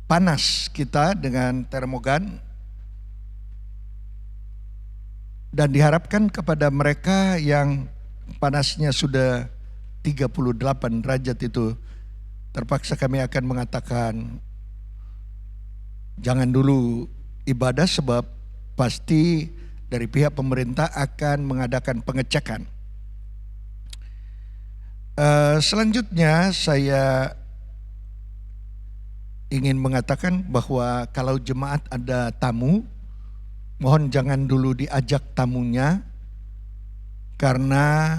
panas kita dengan termogan, dan diharapkan kepada mereka yang panasnya sudah 38 derajat itu, terpaksa kami akan mengatakan jangan dulu ibadah, sebab pasti dari pihak pemerintah akan mengadakan pengecekan. Selanjutnya saya ingin mengatakan bahwa kalau jemaat ada tamu, mohon jangan dulu diajak tamunya, karena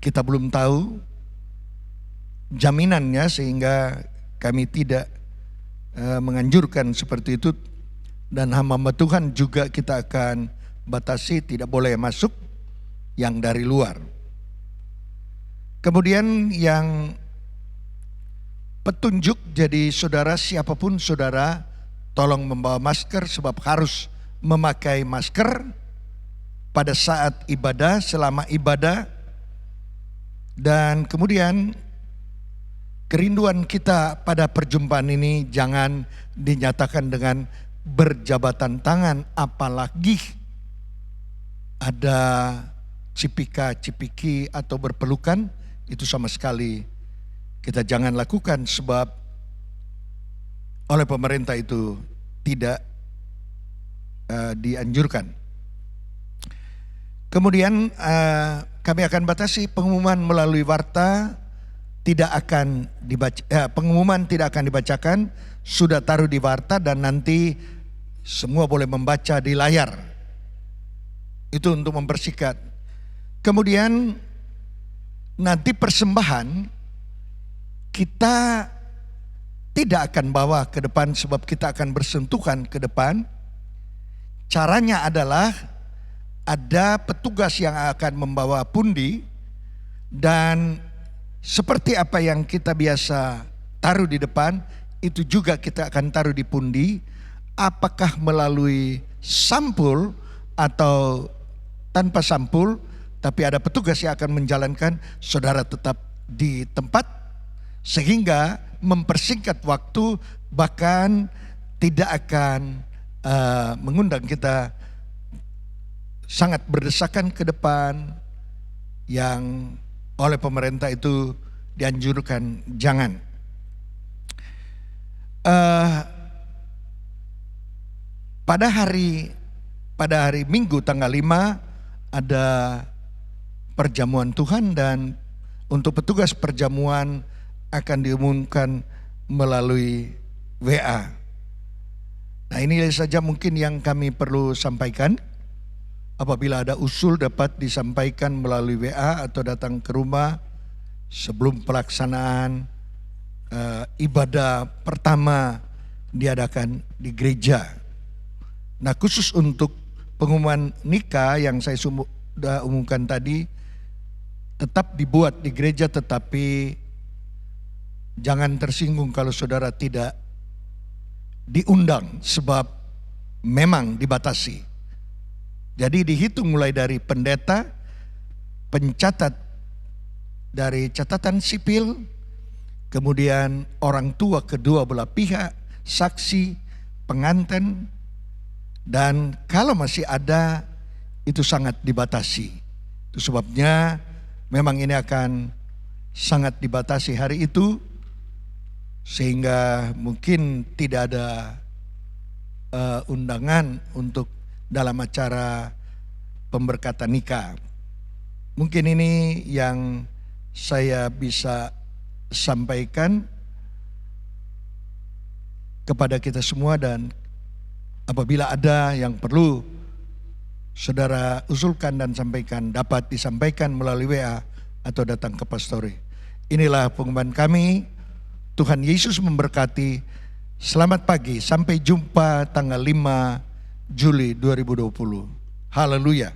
kita belum tahu jaminannya, sehingga kami tidak menganjurkan seperti itu. Dan hamba Tuhan juga kita akan batasi, tidak boleh masuk yang dari luar. Kemudian yang petunjuk, jadi saudara, siapapun saudara, tolong membawa masker, sebab harus memakai masker pada saat ibadah, selama ibadah. Dan kemudian kerinduan kita pada perjumpaan ini jangan dinyatakan dengan berjabatan tangan, apalagi ada cipika-cipiki atau berpelukan. Itu sama sekali kita jangan lakukan, sebab oleh pemerintah itu tidak dianjurkan. Kemudian kami akan batasi pengumuman melalui warta, tidak akan dibaca, pengumuman tidak akan dibacakan, sudah taruh di warta dan nanti semua boleh membaca di layar. Itu untuk mempersingkat. Kemudian nanti persembahan kita tidak akan bawa ke depan, sebab kita akan bersentuhan ke depan. Caranya adalah ada petugas yang akan membawa pundi, dan seperti apa yang kita biasa taruh di depan, itu juga kita akan taruh di pundi. Apakah melalui sampul atau tanpa sampul, tapi ada petugas yang akan menjalankan, saudara tetap di tempat, sehingga mempersingkat waktu, bahkan tidak akan mengundang kita sangat berdesakan ke depan, yang oleh pemerintah itu dianjurkan jangan. Pada hari Minggu tanggal 5 ada perjamuan Tuhan, dan untuk petugas perjamuan akan diumumkan melalui WA. Nah, ini saja mungkin yang kami perlu sampaikan. Apabila ada usul dapat disampaikan melalui WA atau datang ke rumah sebelum pelaksanaan ibadah pertama diadakan di gereja. Nah, khusus untuk pengumuman nikah yang saya sudah umumkan tadi, tetap dibuat di gereja, tetapi jangan tersinggung kalau saudara tidak diundang, sebab memang dibatasi. Jadi dihitung mulai dari pendeta, pencatat dari catatan sipil, kemudian orang tua kedua belah pihak, saksi, pengantin, dan kalau masih ada itu sangat dibatasi. Itu sebabnya memang ini akan sangat dibatasi hari itu, sehingga mungkin tidak ada undangan untuk dalam acara pemberkatan nikah. Mungkin ini yang saya bisa sampaikan kepada kita semua, dan apabila ada yang perlu saudara usulkan dan sampaikan, dapat disampaikan melalui WA atau datang ke pastori. Inilah pengumuman kami. Tuhan Yesus memberkati. Selamat pagi, sampai jumpa tanggal 5 Juli 2020. Haleluya.